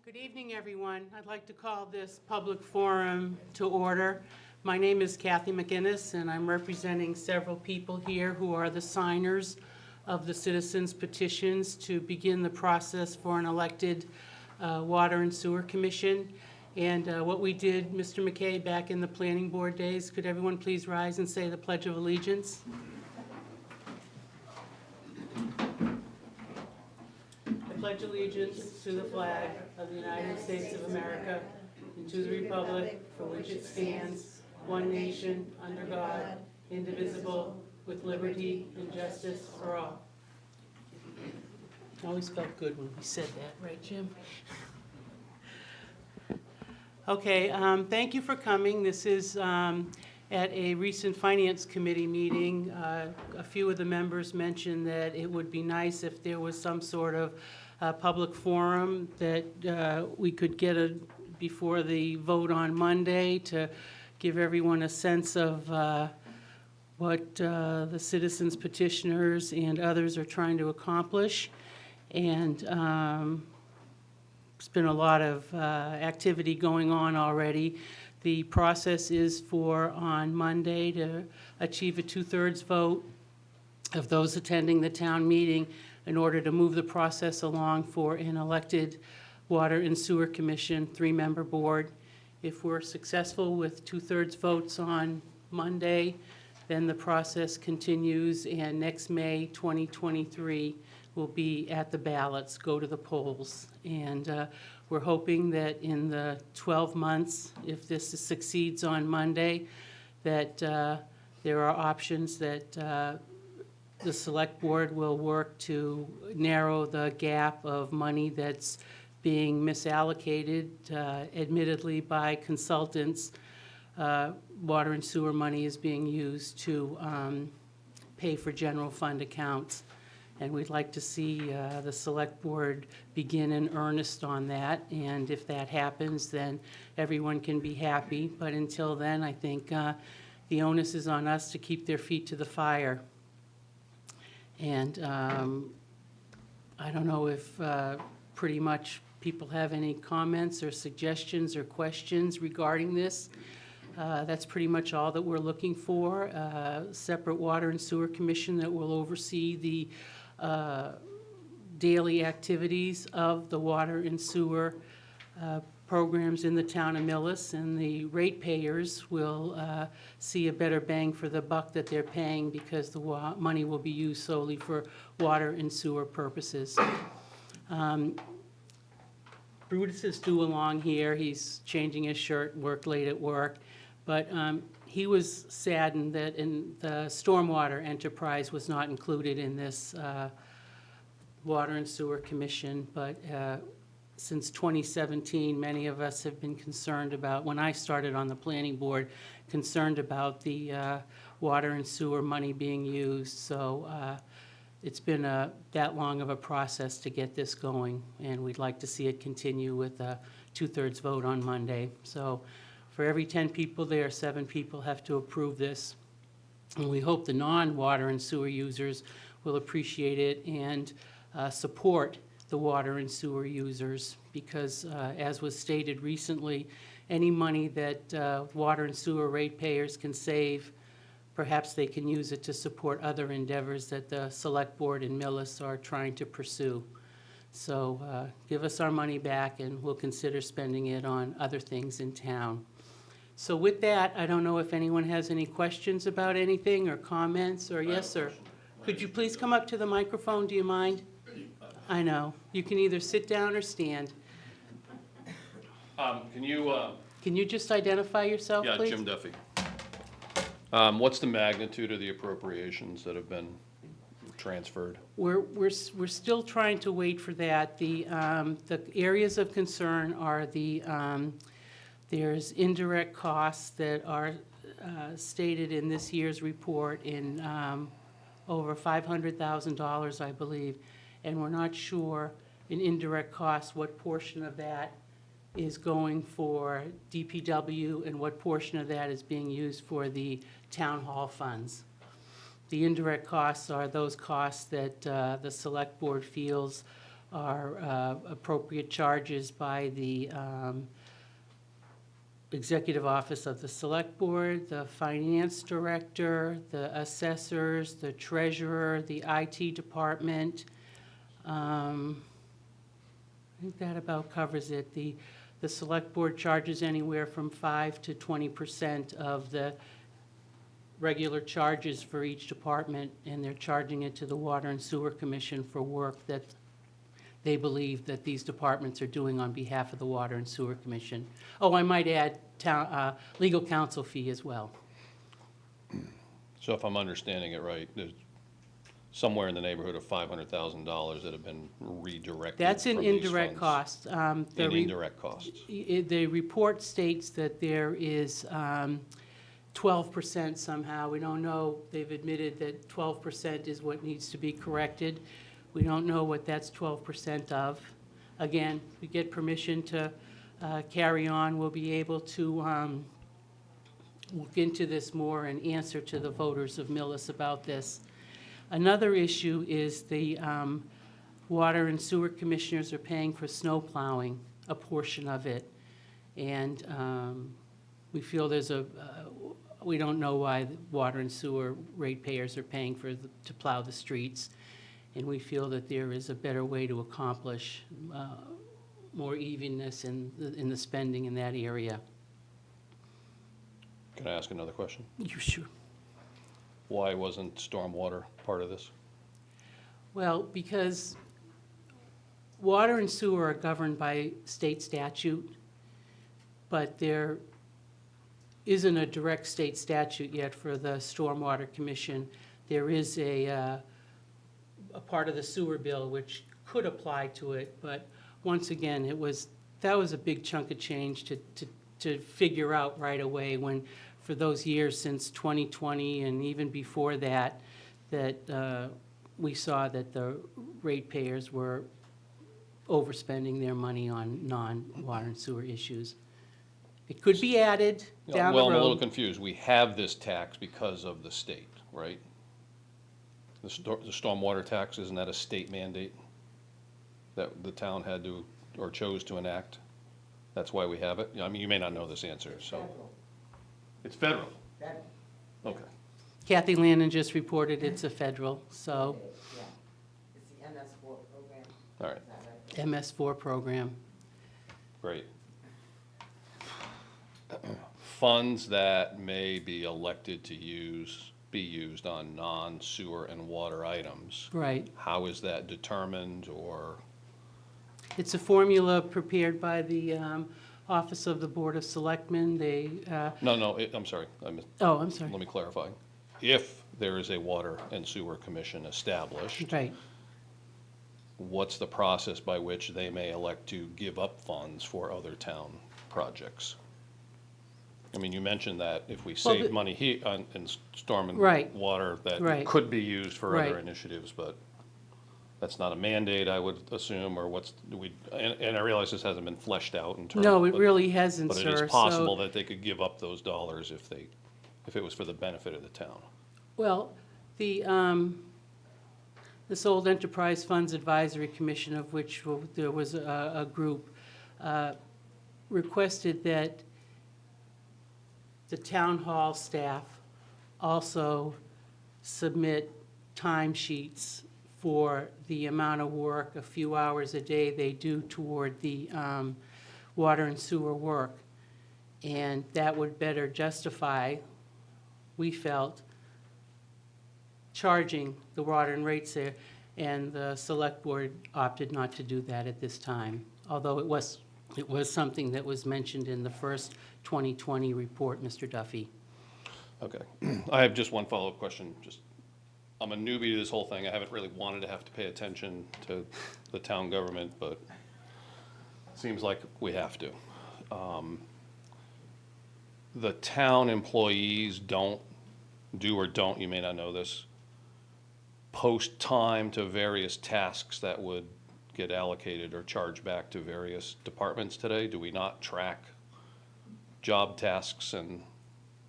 Good evening, everyone. I'd like to call this public forum to order. My name is Kathy McInnes, and I'm representing several people here who are the signers of the citizens' petitions to begin the process for an elected Water and Sewer Commission. And what we did, Mr. McKay, back in the planning board days, could everyone please rise and say the Pledge of Allegiance? I pledge allegiance to the flag of the United States of America and to the republic for which it stands, one nation, under God, indivisible, with liberty and justice for all. Always felt good when we said that, right, Jim? Okay, thank you for coming. This is at a recent Finance Committee meeting. A few of the members mentioned that it would be nice if there was some sort of public forum that we could get before the vote on Monday to give everyone a sense of what the citizens petitioners and others are trying to accomplish. And there's been a lot of activity going on already. The process is for on Monday to achieve a 2/3 vote of those attending the town meeting in order to move the process along for an elected Water and Sewer Commission 3-member board. If we're successful with 2/3 votes on Monday, then the process continues, and next May 2023 will be at the ballots, go to the polls. And we're hoping that in the 12 months, if this succeeds on Monday, that there are options that the select board will work to narrow the gap of money that's being misallocated, admittedly by consultants. Water and sewer money is being used to pay for general fund accounts. And we'd like to see the select board begin in earnest on that. And if that happens, then everyone can be happy. But until then, I think the onus is on us to keep their feet to the fire. And I don't know if pretty much people have any comments or suggestions or questions regarding this. That's pretty much all that we're looking for. A separate Water and Sewer Commission that will oversee the daily activities of the water and sewer programs in the town of Millis, and the ratepayers will see a better bang for the buck that they're paying because the money will be used solely for water and sewer purposes. Brutus is due along here. He's changing his shirt, worked late at work, but he was saddened that the stormwater enterprise was not included in this Water and Sewer Commission, but since 2017, many of us have been concerned about, when I started on the planning board, concerned about the water and sewer money being used. So it's been that long of a process to get this going, and we'd like to see it continue with a 2/3 vote on Monday. So for every 10 people there, 7 people have to approve this. And we hope the non-water and sewer users will appreciate it and support the water and sewer users, because as was stated recently, any money that water and sewer ratepayers can save, perhaps they can use it to support other endeavors that the select board in Millis are trying to pursue. So give us our money back and we'll consider spending it on other things in town. So with that, I don't know if anyone has any questions about anything or comments, or yes, sir. Could you please come up to the microphone, do you mind? I know. You can either sit down or stand. Can you just identify yourself, yeah, please? Jim Duffy. What's the magnitude of the appropriations that have been transferred? We're still trying to wait for that. The areas of concern are there's indirect costs that are stated in this year's report in over $500,000, I believe. And we're not sure in indirect costs what portion of that is going for DPW and what portion of that is being used for the town hall funds. The indirect costs are those costs that the select board feels appropriate charges by the Executive Office of the Select Board, the Finance Director, the Assessors, the Treasurer, the IT Department. I think that about covers it. The Select Board charges anywhere from 5 to 20% of the regular charges for each department, and they're charging it to the Water and Sewer Commission for work that they believe that these departments are doing on behalf of the Water and Sewer Commission. Oh, I might add legal counsel fee as well. So if I'm understanding it right, there's somewhere in the neighborhood of $500,000 that have been redirected That's an from these indirect funds. cost. In indirect costs. The report states that there is 12% somehow. We don't know. They've admitted that 12% is what needs to be corrected. We don't know what that's 12% of. Again, we get permission to carry on. We'll be able to look into this more and answer to the voters of Millis about this. Another issue is the Water and Sewer Commissioners are paying for snow plowing, a portion of it. And we feel there's we don't know why the Water and Sewer ratepayers are paying to plow the streets. And we feel that there is a better way to accomplish more evenness in the spending in that area. Can I ask another question? You sure? Why wasn't stormwater part of this? Well, because water and sewer are governed by state statute, but there isn't a direct state statute yet for the Stormwater Commission. There is a part of the sewer bill which could apply to it, but once again, that was a big chunk of change to figure out right away when, for those years since 2020 and even before that, we saw that the ratepayers were overspending their money on non-water and sewer issues. It could be added down the road. Well, I'm a little confused. We have this tax because of the state, right? The stormwater tax, isn't that a state mandate that the town had to, or chose to enact? That's why we have it? I mean, you may not know this answer, so. Federal. It's federal? Federal. Okay. Kathy Landon just reported it's a federal, so Yeah. It's the MS4 program. All right, Is that right? MS4 program. great. Funds that may be elected to be used on non-sewer and water items. Right. How is that determined, or? It's a formula prepared by the Office of the Board of Selectmen. No, I'm sorry, Oh, I'm sorry. let me clarify. If there is a water and sewer commission established, Right. what's the process by which they may elect to give up funds for other town projects? I mean, you mentioned that if we save the- money here in storm and Right. water, that Right. could be used for other Right. initiatives, but that's not a mandate, I would assume, or and I realize this hasn't been fleshed out in terms. No, it really hasn't, But sir. it is possible that they could give up those dollars if it was for the benefit of the town. Well, this old Enterprise Funds Advisory Commission, of which there was a group, requested that the town hall staff also submit timesheets for the amount of work, a few hours a day they do toward the water and sewer work. And that would better justify, we felt, charging the water and rates there. And the select board opted not to do that at this time, although it was something that was mentioned in the first 2020 report, Mr. Duffy. Okay. I have just one follow-up question. I'm a newbie to this whole thing. I haven't really wanted to have to pay attention to the town government, but it seems like we have to. The town employees don't, you may not know this, post time to various tasks that would get allocated or charged back to various departments today? Do we not track job tasks, and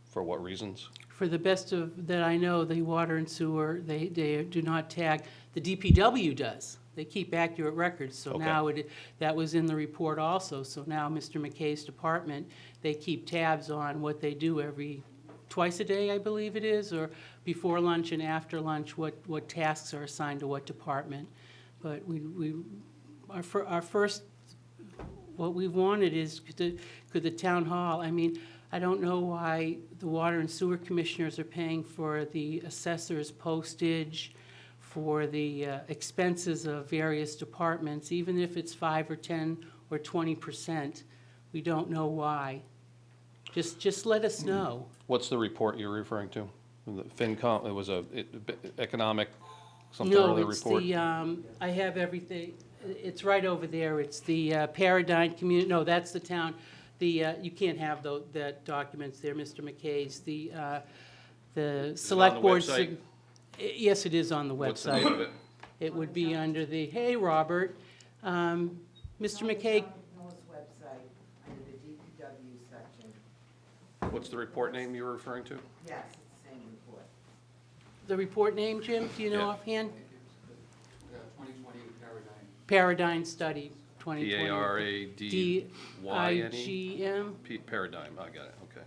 for what reasons? For the best of that I know, the water and sewer, they do not tag. The DPW does. they keep accurate records, so Okay. now that was in the report also. So now Mr. McKay's department, they keep tabs on what they do twice a day, I believe it is, or before lunch and after lunch, what tasks are assigned to what department. But our first, what we wanted is, could the town hall, I mean, I don't know why the water and sewer commissioners are paying for the assessor's postage, for the expenses of various departments, even if it's 5 or 10 or 20%. We don't know why. Just let us know. What's the report you're referring to? The FinCom, it was economic something or No, other it's report? the, I have everything, it's right over there. It's the Paradigm Community, no, that's the town. You can't have that documents there, Mr. McKay's. The select board. website? Yes, it is on the What's the website. name of it? It would be under hey, Robert, Mr. McKay, North's website, under the DPW section. What's the report name you were referring to? Yes, it's the same report. the report name, Jim, do you know Yeah. offhand? 2020 Paradigm. Paradigm Study, 2020. P-A-R-A-D-Y-N-E? DIGM. Paradigm, I got it, okay.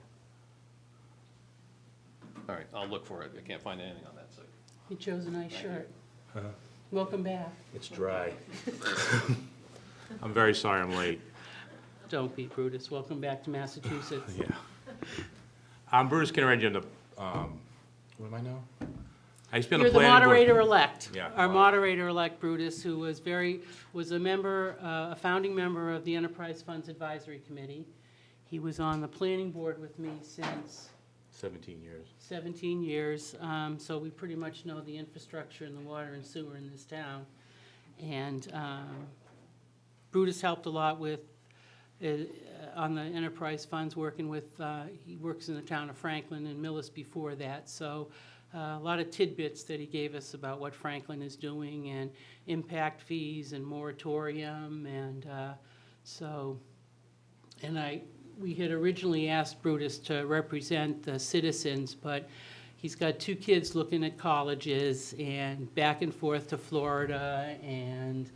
All right, I'll look for it. I can't find anything on that site. You chose a nice shirt. Welcome back. It's dry. I'm very sorry I'm late. Don't be Brutus. Welcome back to Massachusetts. Yeah. I'm Bruce Kinneredge, I'm the, what am I now? I used to be on You're the the planning board. moderator-elect. Yeah, Our wow. moderator-elect, Brutus, who was a member, a founding member of the Enterprise Funds Advisory Committee. He was on the planning board with me since 17 years. 17 years, so we pretty much know the infrastructure and the water and sewer in this town. And Brutus helped a lot with, on the enterprise funds, working with, he works in the town of Franklin and Millis before that, so a lot of tidbits that he gave us about what Franklin is doing and impact fees and moratorium, and we had originally asked Brutus to represent the citizens, but he's got 2 kids looking at colleges and back and forth to Florida and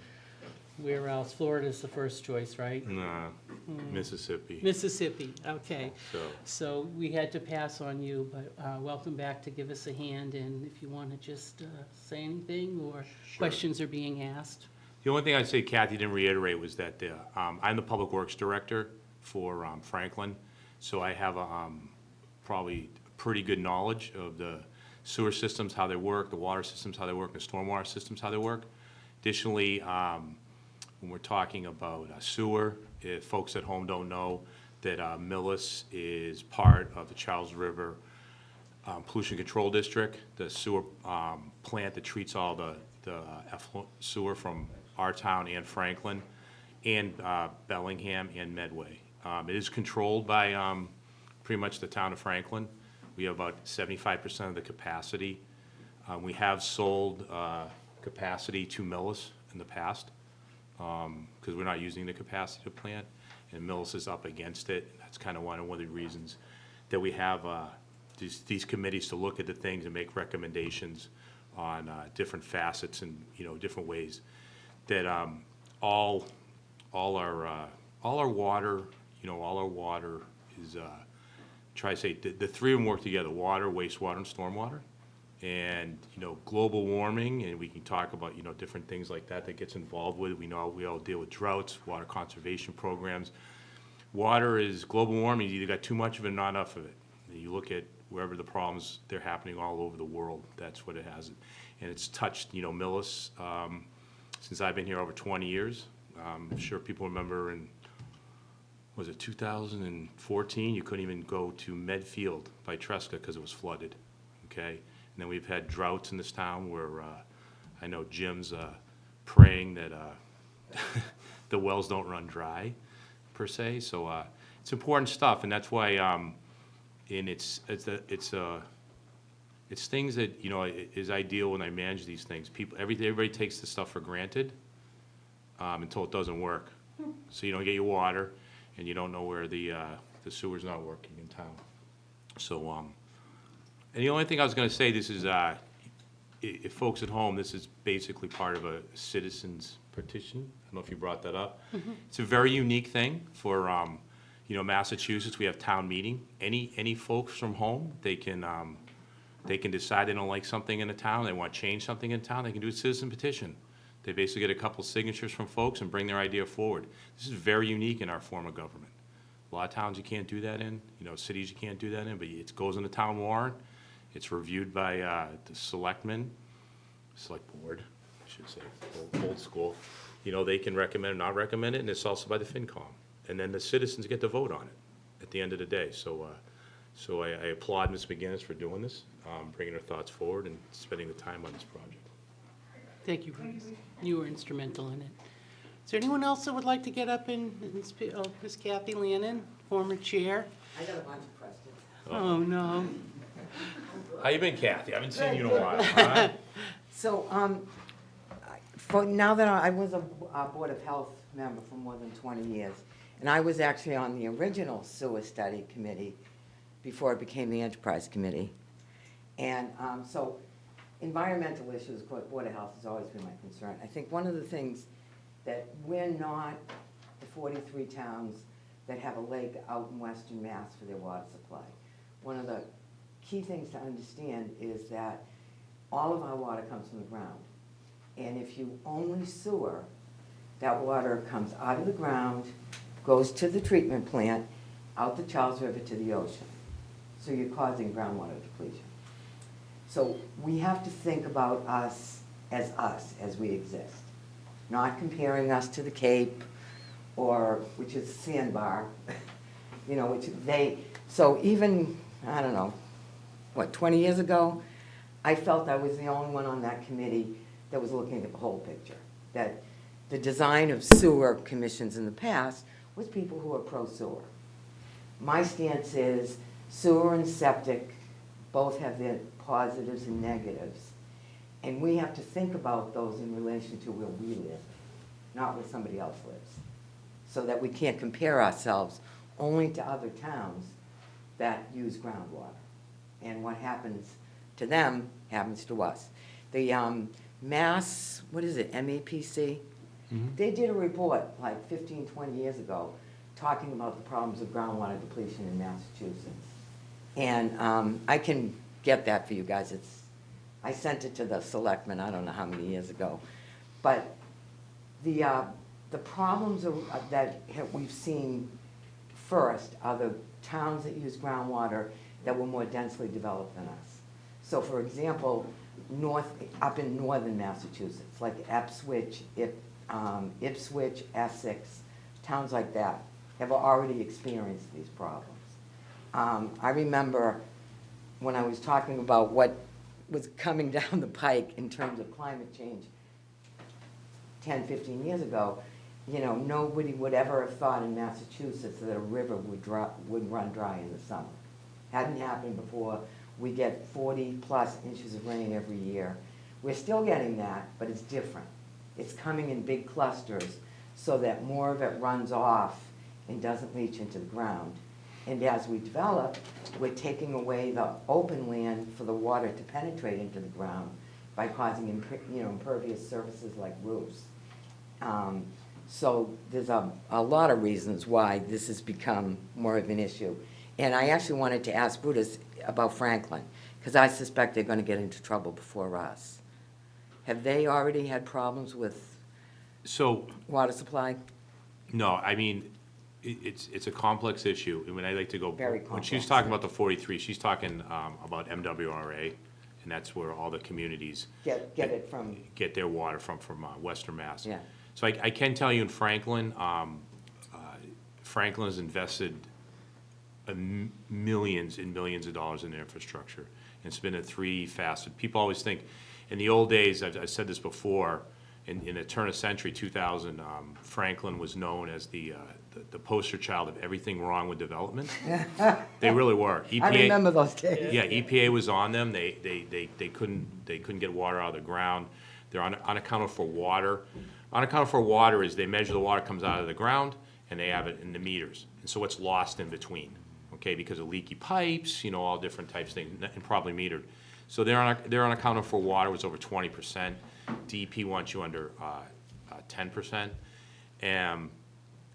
where else? Florida's the first choice, right? Nah, Mississippi. Mississippi, okay. So, So we had to pass on you, but welcome back to give us a hand, and if you want to just say anything or questions are being asked. the only thing I'd say Kathy didn't reiterate was that I'm the Public Works Director for Franklin, so I have probably pretty good knowledge of the sewer systems, how they work, the water systems, how they work, and the stormwater systems, how they work. Additionally, when we're talking about sewer, if folks at home don't know, that Millis is part of the Charles River Pollution Control District, the sewer plant that treats all the effluent sewer from our town and Franklin, and Bellingham and Medway. It is controlled by pretty much the town of Franklin. We have about 75% of the capacity. We have sold capacity to Millis in the past, because we're not using the capacity of the plant, and Millis is up against it. That's kind of one of the reasons that we have these committees to look at the things and make recommendations on different facets and, different ways that all our water, all our water is, try to say, the 3 of them work together: water, wastewater, and stormwater. And, global warming, and we can talk about, different things like that gets involved with it. We know we all deal with droughts, water conservation programs. Water is global warming. You either got too much of it or not enough of it. And you look at wherever the problems, they're happening all over the world. That's what it has. And it's touched, Millis, since I've been here over 20 years. I'm sure people remember was it 2014? You couldn't even go to Medfield by Tresca because it was flooded, okay? And then we've had droughts in this town where I know Jim's praying that the wells don't run dry, per se. So it's important stuff, and that's why, and it's things that, is ideal when I manage these things. Everybody takes this stuff for granted until it doesn't work. So you don't get your water, and you don't know where the sewer's not working in town. So, and the only thing I was gonna say, this is, if folks at home, this is basically part of a citizen's petition. I don't know if you brought that up. It's a very unique thing for, Massachusetts. We have town meeting. Any folks from home, they can decide they don't like something in the town, they want to change something in town, they can do a citizen petition. They basically get a couple signatures from folks and bring their idea forward. This is very unique in our form of government. A lot of towns you can't do that in, cities you can't do that in, but it goes in the town warrant. It's reviewed by the select board, I should say, old school. They can recommend or not recommend it, and it's also by the FinCom. And then the citizens get to vote on it at the end of the day. So I applaud Ms. McGinnis for doing this, bringing her thoughts forward and spending the time on this project. Thank you, Bruce. You were instrumental in it. Is there anyone else that would like to get up and speak? Oh, Ms. Kathy Lannon, former chair. I got a bunch of questions. Oh, no. How you been, Kathy? I haven't seen you in a while. Huh? So, now that I was a Board of Health member for more than 20 years, and I was actually on the original sewer study committee before it became the enterprise committee. And so environmental issues, of course, Board of Health has always been my concern. I think one of the things that we're not the 43 towns that have a lake out in Western Mass for their water supply. One of the key things to understand is that all of our water comes from the ground. And if you only sewer, that water comes out of the ground, goes to the treatment plant, out the Charles River to the ocean. So you're causing groundwater depletion. So we have to think about us, as we exist. Not comparing us to the Cape, which is a sandbar, so even, I don't know, 20 years ago, I felt I was the only one on that committee that was looking at the whole picture. That the design of sewer commissions in the past was people who are pro-sewer. My stance is sewer and septic both have their positives and negatives. And we have to think about those in relation to where we live, not where somebody else lives. So that we can't compare ourselves only to other towns that use groundwater. And what happens to them happens to us. The Mass, MAPC? They did a report like 15, 20 years ago talking about the problems of groundwater depletion in Massachusetts. And I can get that for you guys. I sent it to the selectmen, I don't know how many years ago. But the problems that we've seen first are the towns that use groundwater that were more densely developed than us. So for example, up in northern Massachusetts, like Ipswich, Essex, towns like that have already experienced these problems. I remember when I was talking about what was coming down the pike in terms of climate change 10, 15 years ago, nobody would ever have thought in Massachusetts that a river would run dry in the summer. Hadn't happened before. We get 40-plus inches of rain every year. We're still getting that, but it's different. It's coming in big clusters so that more of it runs off and doesn't leach into the ground. And as we develop, we're taking away the open land for the water to penetrate into the ground by causing impervious surfaces like roofs. So there's a lot of reasons why this has become more of an issue. And I actually wanted to ask Brutus about Franklin, because I suspect they're going to get into trouble before us. Have they already had problems with water supply? No, I mean, it's a complex issue. I mean, I like to go. Very When she's complex. talking about the 43, she's talking about MWRA, and that's where all the communities Get it from, get their water from Western Mass. yeah. So I can tell you in Franklin, Franklin has invested millions and millions of dollars in their infrastructure. And it's been a three-faceted. People always think, in the old days, I've said this before, in the turn of century, 2000, Franklin was known as the poster child of everything wrong with development. They really were. EPA, I remember those days. yeah, EPA was on them. They couldn't get water out of the ground. They're unaccounted for water. Unaccounted for water is they measure the water comes out of the ground and they have it in the meters. And so it's lost in between. okay, because of leaky pipes, you know, all different types of things, and probably metered. So they're unaccounted for water was over 20%. DEP wants you under 10%. And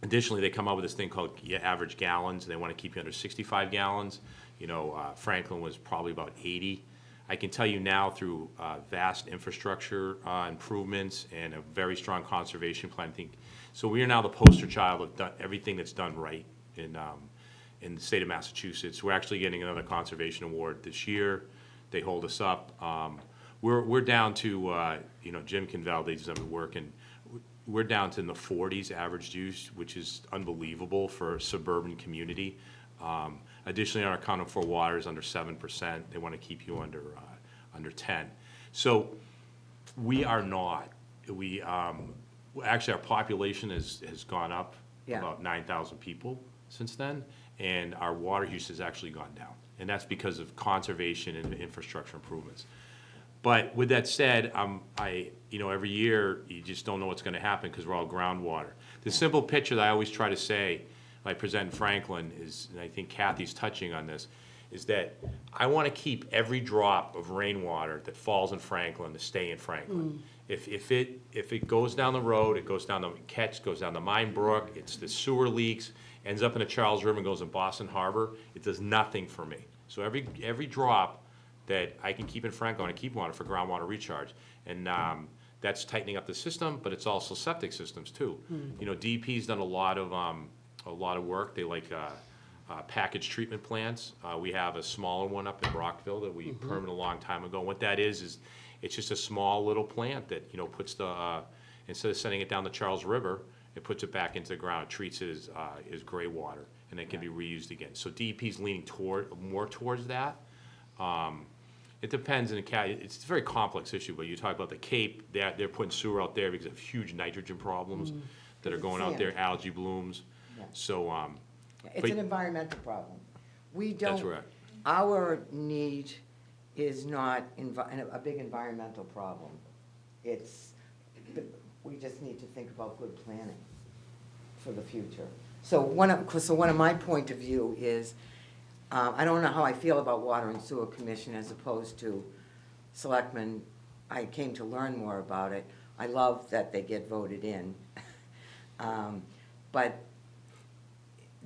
additionally, they come up with this thing called average gallons. They want to keep you under 65 gallons. You know, Franklin was probably about 80. I can tell you now through vast infrastructure improvements and a very strong conservation plan, I think, so we are now the poster child of everything that's done right in the state of Massachusetts. We're actually getting another conservation award this year. They hold us up. We're down to, you know, Jim can validate some work, and we're down to in the 40s average use, which is unbelievable for a suburban community. Additionally, our accounting for water is under 7%. They want to keep you under 10. So we are not. Actually, our population has gone up about 9,000 people since then, and our water use has actually gone down. And that's because of conservation and infrastructure improvements. But with that said, you know, every year, you just don't know what's gonna happen because we're all groundwater. The simple picture that I always try to say, when I present in Franklin is, and I think Kathy's touching on this, is that I wanna keep every drop of rainwater that falls in Franklin to stay in Franklin. If it goes down the road, it goes down the goes down the Mine Brook, it's the sewer leaks, ends up in the Charles River and goes in Boston Harbor, it does nothing for me. So every drop that I can keep in Franklin, I keep water for groundwater recharge. And that's tightening up the system, but it's also septic systems too. You know, DEP's done a lot of work. They like package treatment plants. We have a smaller one up in Brockville that we permitted a long time ago. And what that is it's just a small little plant that, you know, puts instead of sending it down the Charles River, it puts it back into the ground, treats it as gray water, and it can be reused again. So DEP's leaning more towards that. It depends, it's a very complex issue, but you talk about the Cape, they're putting sewer out there because of huge nitrogen problems that are going out there, algae blooms. Yeah. So, It's but- an environmental problem. We That's don't, right. our need is not a big environmental problem. We just need to think about good planning for the future. So one of my point of view is, I don't know how I feel about Water and Sewer Commission as opposed to selectmen. I came to learn more about it. I love that they get voted in. But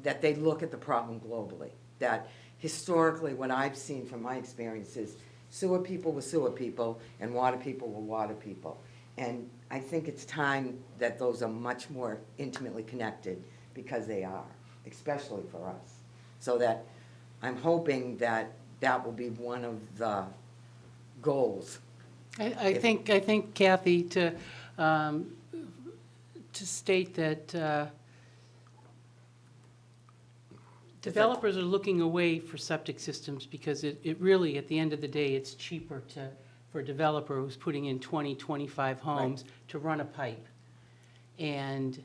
that they look at the problem globally. That historically, what I've seen from my experiences, sewer people were sewer people and water people were water people. And I think it's time that those are much more intimately connected, because they are, especially for us. So that I'm hoping that that will be one of the goals. I think Kathy, to state that developers are looking away for septic systems because it really, at the end of the day, it's cheaper for a developer who's putting in 20, 25 homes to run a pipe. And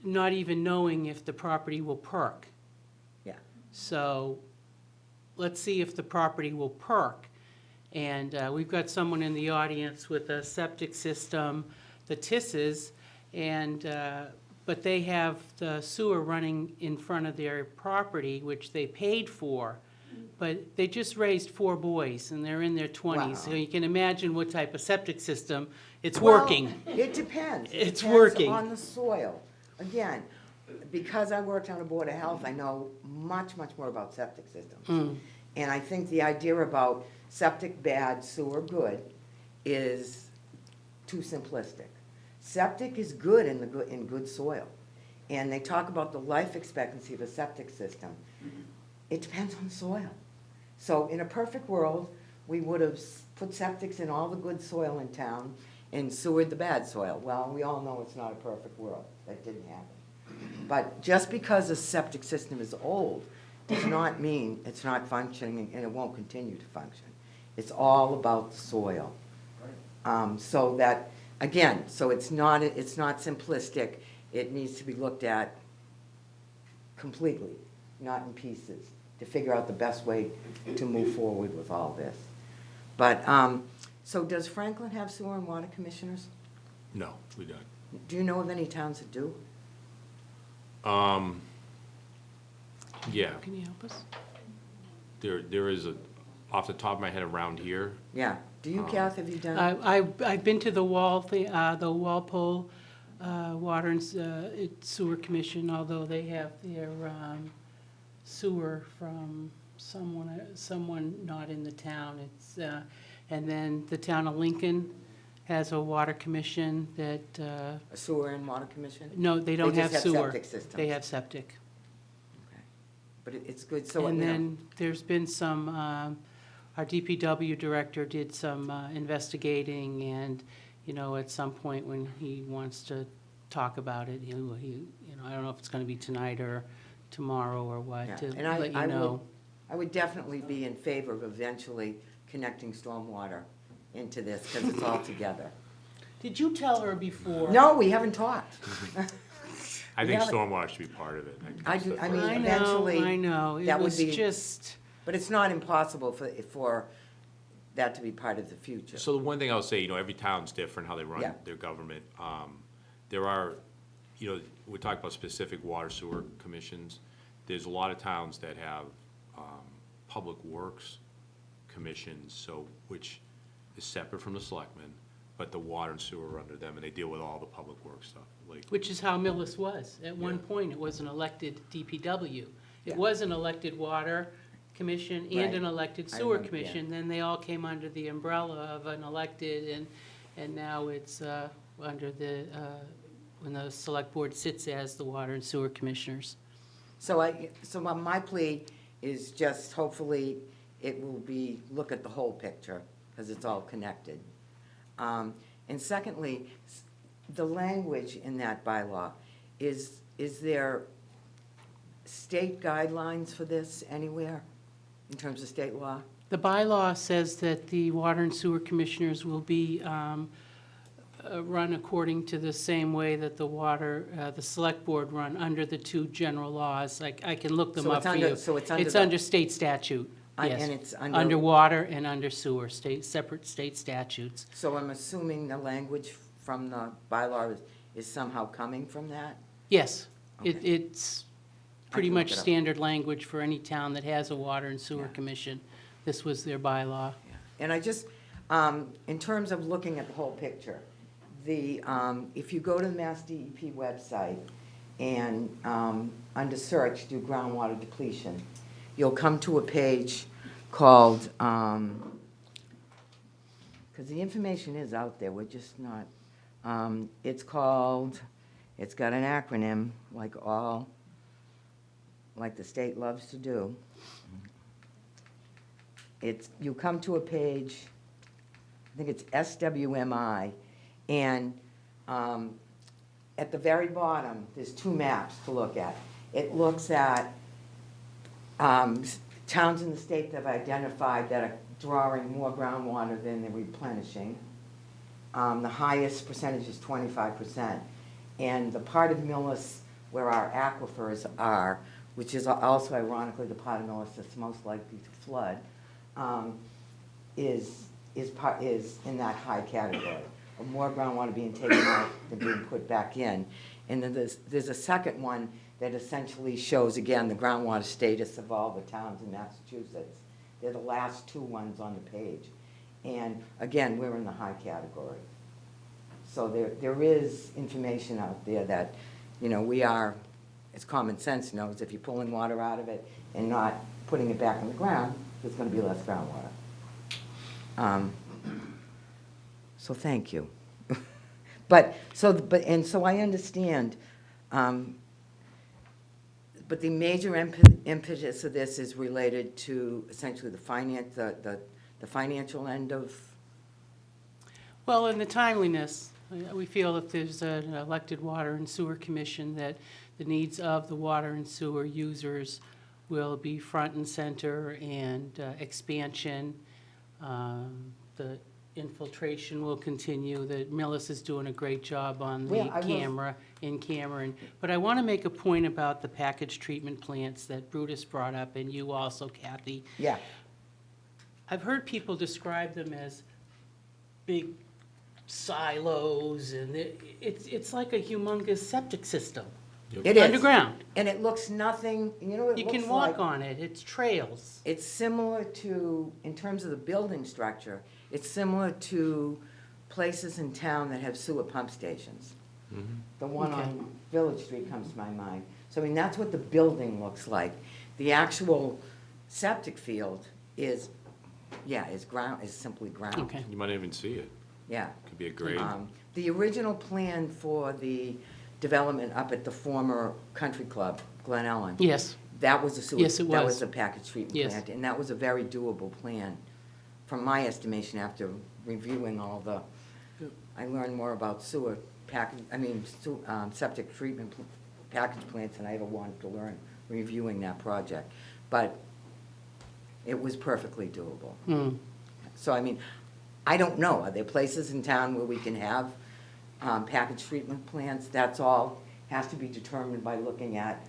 not even knowing if the property will perk. Yeah. So let's see if the property will perk. And we've got someone in the audience with a septic system, the Tisses, and but they have the sewer running in front of their property, which they paid for. But they just raised 4 boys, and they're in their 20s. Wow. So you can imagine what type of septic system. It's Well, working. It depends. It's It depends working. on the soil. Again, because I worked on a Board of Health, I know much, much more about septic systems. And I think the idea about septic bad, sewer good is too simplistic. Septic is good in good soil. And they talk about the life expectancy of a septic system. It depends on the soil. So in a perfect world, we would have put septics in all the good soil in town and sewered the bad soil. Well, we all know it's not a perfect world. That didn't happen. But just because a septic system is old does not mean it's not functioning and it won't continue to function. It's all about the soil. So that, again, so it's not simplistic. It needs to be looked at completely, not in pieces, to figure out the best way to move forward with all this. But, so does Franklin have sewer and water commissioners? No, we don't. Do you know of any towns that do? Yeah, Can you help us? there is a, off the top of my head around here, Yeah. Do you, Kath, have you done? I've been to the the Walpole Water and Sewer Commission, although they have their sewer from someone not in the town. And then the town of Lincoln has a water commission that, A sewer and water commission? no, they don't They have just have sewer. septic systems. They have septic. Okay. But it's good, so, And you know, then there's been some, our DPW director did some investigating, and, you know, at some point when he wants to talk about it, I don't know if it's gonna be tonight or tomorrow or yeah. what, to And let you know. I would definitely be in favor of eventually connecting stormwater into this, because it's all together. Did you tell her before? No, we haven't talked. I think Yeah, but- stormwater should be part of it. I do, I mean, I know, eventually. I know, it that would was be- just, But it's not impossible for that to be part of the future. So the one thing I'll say, every town's different, how they run Yeah. their government. There are, we talk about specific water sewer commissions. There's a lot of towns that have public works commissions, which is separate from the selectmen, but the water and sewer are under them, and they deal with all the public works stuff, like. which is how Millis was. At one Yeah. point, it was an elected DPW. Yeah. It was an elected water commission and Right. an elected I sewer remember, yeah. commission. Then they all came under the umbrella of an elected, and now it's under when the select board sits as the water and sewer commissioners. So my plea is just hopefully it will be, look at the whole picture, because it's all connected. And secondly, the language in that bylaw, is there state guidelines for this anywhere, in terms of state law? The bylaw says that the water and sewer commissioners will be run according to the same way that the select board run, under the two general laws. I can look them So up it's for under- you. so it's under It's the- under state statute, yes. And it's Under water and under sewer, separate state statutes. So I'm assuming the language from the bylaw is somehow coming from that? Yes, Okay. it's pretty can look much it up. standard language for any town that has a water and sewer Yeah. commission. This was their bylaw. And I just, in terms of looking at the whole picture, if you go to the Mass DEP website and under search, do groundwater depletion, you'll come to a page called, because the information is out there, we're just not, it's called, it's got an acronym, like the state loves to do. You come to a page, I think it's SWMI, and at the very bottom, there's two maps to look at. It looks at towns in the state that have identified that are drawing more groundwater than they're replenishing. The highest percentage is 25%. And the part of Millis where our aquifers are, which is also ironically the part of Millis that's most likely to flood, is in that high category of more groundwater being taken out than being put back in. And then there's a second one that essentially shows, again, the groundwater status of all the towns in Massachusetts. They're the last two ones on the page. And again, we're in the high category. So there is information out there that, we are, as common sense knows, if you're pulling water out of it and not putting it back in the ground, there's gonna be less groundwater. So thank you. So I understand, but the major impetus of this is related to essentially the financial end of, Well, in the timeliness, we feel if there's an elected water and sewer commission, that the needs of the water and sewer users will be front and center, and expansion, the infiltration will continue. That Millis is doing a great job on the Well, I will- camera. But I want to make a point about the package treatment plants that Brutus brought up, and you also, Kathy. yeah. I've heard people describe them as big silos, and it's like a humongous septic system. It is. underground. And it looks nothing, you know what it You looks can walk like? on it, it's trails. It's similar to, in terms of the building structure, it's similar to places in town that have sewer pump stations. The one Okay. on Village Street comes to my mind. So, I mean, that's what the building looks like. The actual septic field is, yeah, is ground, is simply ground. Okay. You might not even see it. Yeah. Could be a grade. The original plan for the development up at the former country club, Glen Ellen. Yes, That was a sewer. Yes, it That was. was a package treatment Yes. plant, and that was a very doable plan, from my estimation, after reviewing all the, I learned more about sewer package, septic treatment package plants than I ever wanted to learn, reviewing that project. But it was perfectly doable. Hmm. So, I mean, I don't know, are there places in town where we can have package treatment plants? That's all has to be determined by looking at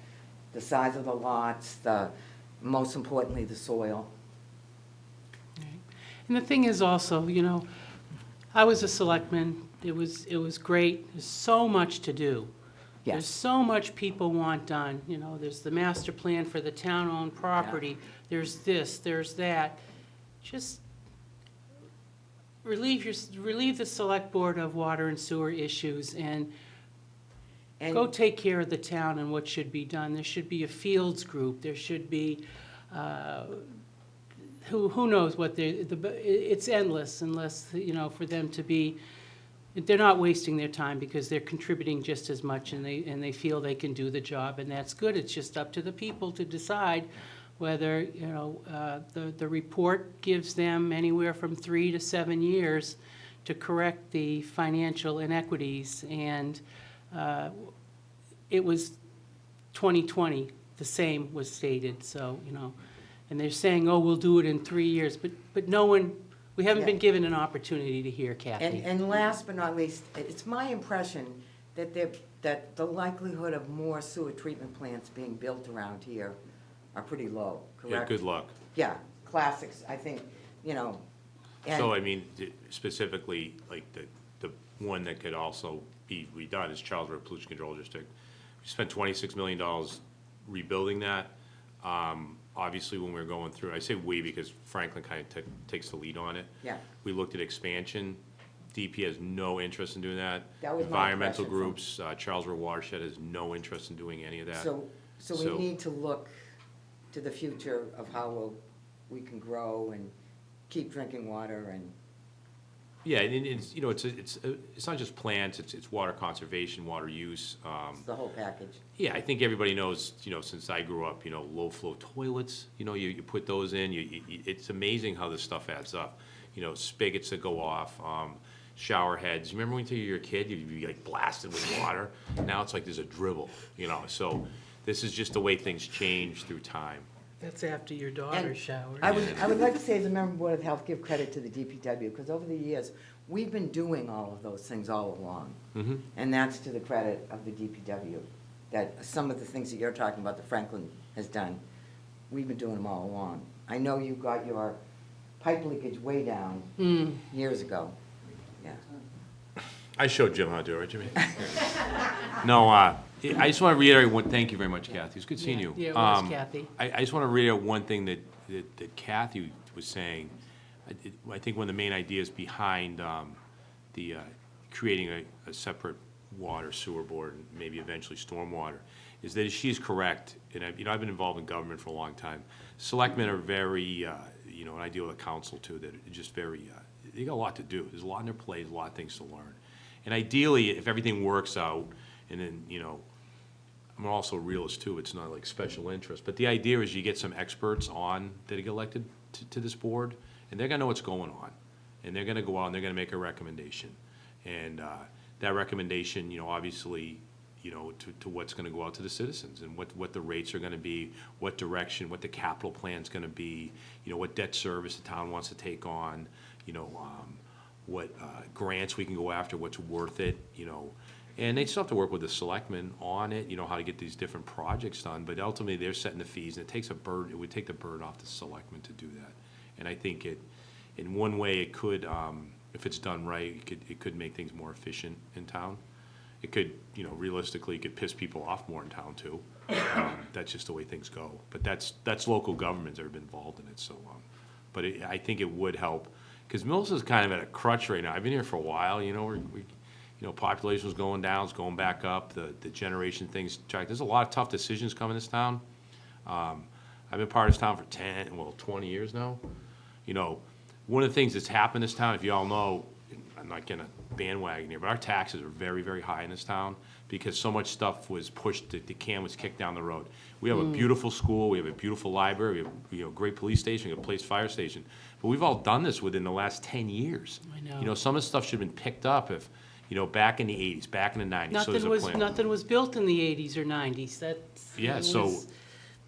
the size of the lots, most importantly, the soil. And the thing is also, you know, I was a selectman, it was great, there's so much to do. There's Yes, so much people want done, you know, there's the master plan for the town-owned property, there's this, there's that. Just relieve the select board of water and sewer issues and go and, take care of the town and what should be done. There should be a fields group, there should be, who knows what it's endless unless, you know, for them to be, they're not wasting their time because they're contributing just as much and they feel they can do the job, and that's good. It's just up to the people to decide whether, you know, the report gives them anywhere from 3 to 7 years to correct the financial inequities, and it was 2020, the same was stated, so, you know, and they're saying, oh, we'll do it in 3 years, but no one, we haven't been Yeah. given an opportunity to hear, Kathy. and last but not least, it's my impression that that the likelihood of more sewer treatment plants being built around here are pretty low, Yeah, correct? good luck. Yeah, classics, I think, you know, and. So, I mean, specifically, like, the one that could also be redone is Charles River Pollution Control District. We spent $26 million rebuilding that. Obviously, when we were going through, I say we because Franklin kind of takes the lead on it. Yeah. We looked at expansion. DP has no interest in doing that. That was my Environmental impression from- groups, Charles River Watershed has no interest in doing any of that. So we So- need to look to the future of how we can grow and keep drinking water and, Yeah, and it's, you know, it's not just plants, it's water conservation, water use. it's the whole package. Yeah, I think everybody knows, you know, since I grew up, you know, low-flow toilets, you know, you put those in, it's amazing how this stuff adds up. You know, spigots that go off, shower heads. Remember when you were a kid, you'd be like blasted with water? Now it's like there's a dribble, you know, so this is just the way things change through time. That's after your daughter And showered. I would like to say, as a member of the Board of Health, give credit to the DPW, because over the years, we've been doing all of those things all along. And that's to the credit of the DPW, that some of the things that you're talking about, that Franklin has done, we've been doing them all along. I know you got your pipe leakage way down years ago, yeah. I showed Jim how to do it, right, Jimmy? No, I just want to reiterate thank you very much, Kathy. It's good seeing you. Yeah, it was, Kathy. I just want to reiterate one thing that Kathy was saying. I think one of the main ideas behind the creating a separate water sewer board, and maybe eventually stormwater, is that she's correct. And I've been involved in government for a long time. Selectmen are very, and I deal with a council too, that are just very, they got a lot to do. There's a lot on their plate, a lot of things to learn. And ideally, if everything works out, and then, I'm also a realist too, it's not like special interest, but the idea is you get some experts on that get elected to this board, and they're gonna know what's going on, and they're gonna go out and they're gonna make a recommendation. And that recommendation, obviously, to what's gonna go out to the citizens, and what the rates are gonna be, what direction, what the capital plan's gonna be, what debt service the town wants to take on, what grants we can go after, what's worth it, and they still have to work with the selectmen on it, how to get these different projects done, but ultimately, they're setting the fees, and it would take the burden off the selectmen to do that. And I think in one way, it could, if it's done right, it could make things more efficient in town. It could, you know, realistically, it could piss people off more in town too. That's just the way things go. But that's local governments that have been involved in it, so, but I think it would help. Because Millis is kind of at a crutch right now. I've been here for a while, you know, you know, population was going down, it's going back up, the generation things, there's a lot of tough decisions coming in this town. I've been part of this town for 20 years now. You know, one of the things that's happened in this town, if you all know, I'm not getting a bandwagon here, but our taxes are very, very high in this town because so much stuff was pushed, the can was kicked down the road. We have a beautiful school, we have a beautiful library, we have, you know, a great police station, we have a police fire station. But we've all done this within the last 10 years. I know. You know, some of the stuff should have been picked up if, you know, back in the 80s, back in the 90s, so there's a plan. Nothing was built in the 80s or 90s, that's. Yeah, it so, was-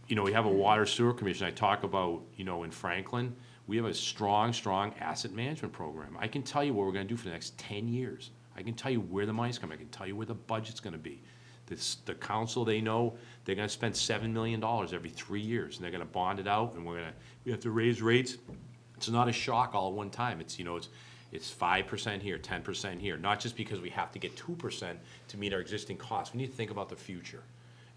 you know, we have a water sewer commission, I talk about, you know, in Franklin, we have a strong asset management program. I can tell you what we're gonna do for the next 10 years. I can tell you where the money's coming, I can tell you where the budget's gonna be. The council, they know, they're gonna spend $7 million every 3 years, and they're gonna bond it out, and we have to raise rates. It's not a shock all at one time, it's, you know, it's 5% here, 10% here, not just because we have to get 2% to meet our existing costs. We need to think about the future.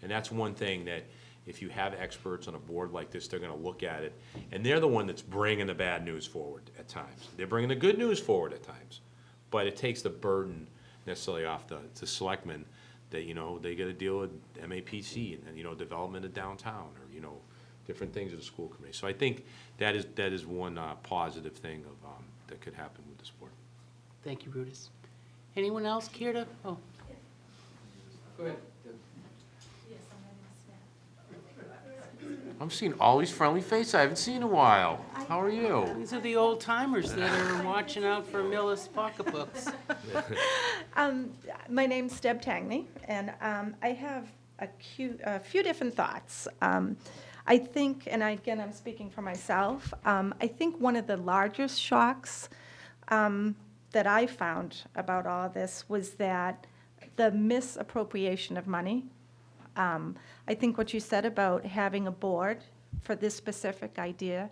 And that's one thing that, if you have experts on a board like this, they're gonna look at it, and they're the one that's bringing the bad news forward at times. They're bringing the good news forward at times, but it takes the burden necessarily off the selectmen that, you know, they gotta deal with MAPC and, you know, development of downtown, or, you know, different things at the school committee. So I think that is one positive thing of, that could happen with this board. Thank you, Brutus. Anyone else care to, oh, Go ahead. I'm seeing all these friendly faces I haven't seen in a while. How are you? these are the old timers that are watching out for Millis pocketbooks. My name's Deb Tangney, and I have a few different thoughts. I think, and again, I'm speaking for myself, I think one of the largest shocks that I found about all this was that the misappropriation of money. I think what you said about having a board for this specific idea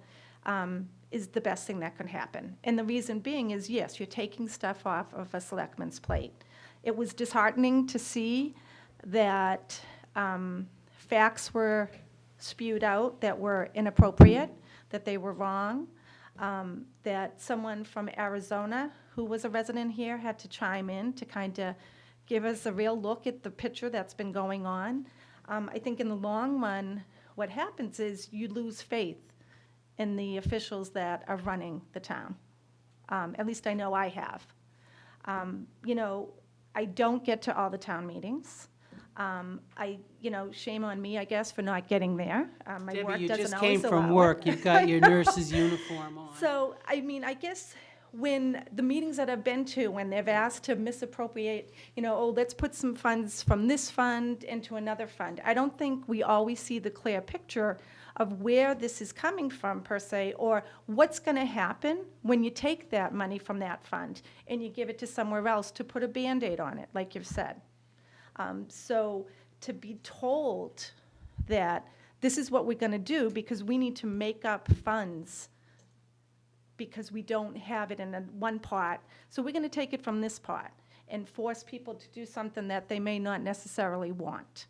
is the best thing that could happen. And the reason being is, yes, you're taking stuff off of a selectman's plate. It was disheartening to see that facts were spewed out that were inappropriate, that they were wrong, that someone from Arizona who was a resident here had to chime in to kind of give us a real look at the picture that's been going on. I think in the long run, what happens is you lose faith in the officials that are running the town. At least I know I have. You know, I don't get to all the town meetings. You know, shame on me, I guess, for not getting there. My Debbie, work you doesn't just always came from allow it. work, you've got your nurse's uniform on. So, I mean, I guess when the meetings that I've been to, when they've asked to misappropriate, you know, oh, let's put some funds from this fund into another fund, I don't think we always see the clear picture of where this is coming from, per se, or what's going to happen when you take that money from that fund and you give it to somewhere else to put a Band-Aid on it, like you've said. So to be told that this is what we're going to do because we need to make up funds because we don't have it in one pot, so we're going to take it from this pot and force people to do something that they may not necessarily want.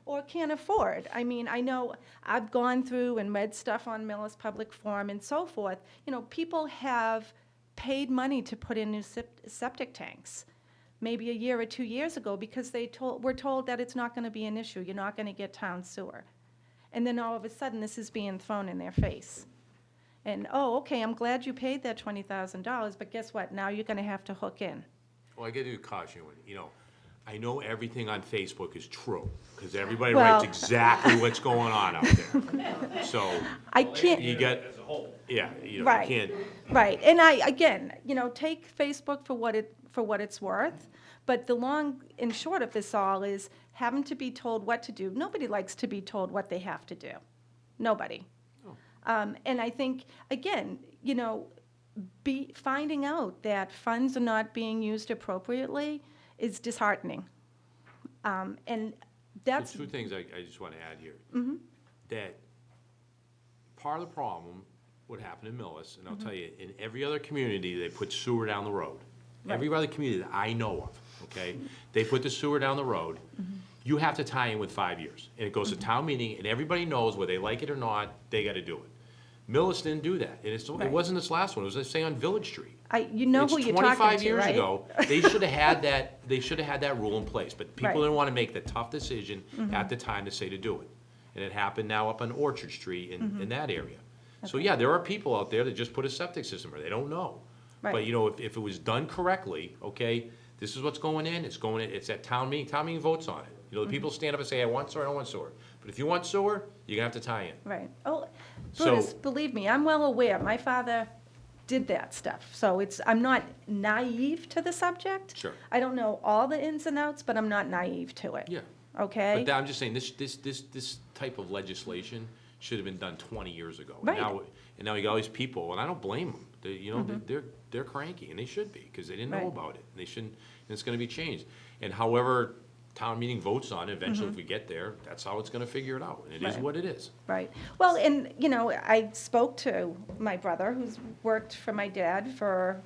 Or can't afford. I mean, I know I've gone through and read stuff on Millis Public Forum and so forth. You know, people have paid money to put in new septic tanks, maybe a year or 2 years ago, because were told that it's not going to be an issue. You're not going to get town sewer. And then all of a sudden, this is being thrown in their face. And, oh, okay, I'm glad you paid that $20,000, but guess what? Now you're going to have to hook in. Well, I got to caution you, you know, I know everything on Facebook is true, because everybody Well- writes exactly what's going on out there. So, I can't. you get, yeah, you know, you Right. can't, Right, and again, you know, take Facebook for what it's worth, but the long and short of this all is having to be told what to do. Nobody likes to be told what they have to do. Nobody. And I think, again, you know, finding out that funds are not being used appropriately is disheartening. And there's that's, two things I just want to add here. That part of the problem, what happened in Millis, and I'll tell you, in every other community, they put sewer down the road. every other community that I know of, okay? They put the sewer down the road, you have to tie in with 5 years. And it goes to town meeting, and everybody knows whether they like it or not, they gotta do it. Millis didn't do that, and it Right. wasn't this last one, it was, let's say, on Village Street. You know who you're talking to, It's 25 years right? ago, they should have had that rule in place, but people Right. Mm-hmm. didn't wanna make the tough decision at the time to say to do it. And it happened now up on Orchard Street Mm-hmm. in that area. So, yeah, there are people out there that just put a septic system, or they don't know. But, Right. you know, if it was done correctly, okay, this is what's going in, it's at town meeting votes on it. You know, the people stand up and say, I want sewer, I don't want sewer. But if you want sewer, you're gonna have to tie in. Right. Oh, So- Brutus, believe me, I'm well aware. My father did that stuff. So I'm not naive to the subject. Sure. I don't know all the ins and outs, but I'm not naive to it. Yeah. Okay? But I'm just saying, this type of legislation should have been done 20 years ago. Right. And now you got all these people, and I don't blame them. They, you know, they're cranky, and they should be, because they didn't know Right. about it. They shouldn't, and it's gonna be changed. And however town meeting votes on it, eventually if we get there, that's how it's gonna figure it out, and it is Right. what it is. Right. Well, and, you know, I spoke to my brother, who's worked for my dad for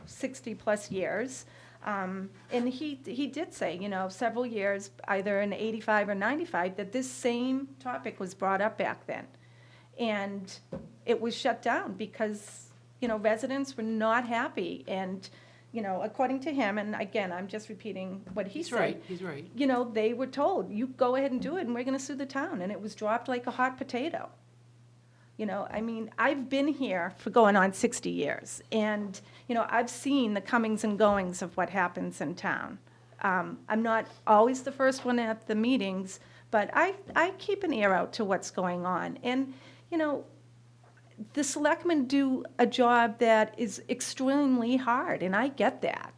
60-plus years. And he did say, you know, several years, either in 85 or 95, that this same topic was brought up back then. And it was shut down because, you know, residents were not happy. And, you know, according to him, and again, I'm just repeating what he He's said. right, he's right. You know, they were told, you go ahead and do it, and we're gonna sue the town, and it was dropped like a hot potato. You know, I mean, I've been here for going on 60 years, and, you know, I've seen the comings and goings of what happens in town. I'm not always the first one at the meetings, but I keep an ear out to what's going on. And, you know, the selectmen do a job that is extremely hard, and I get that.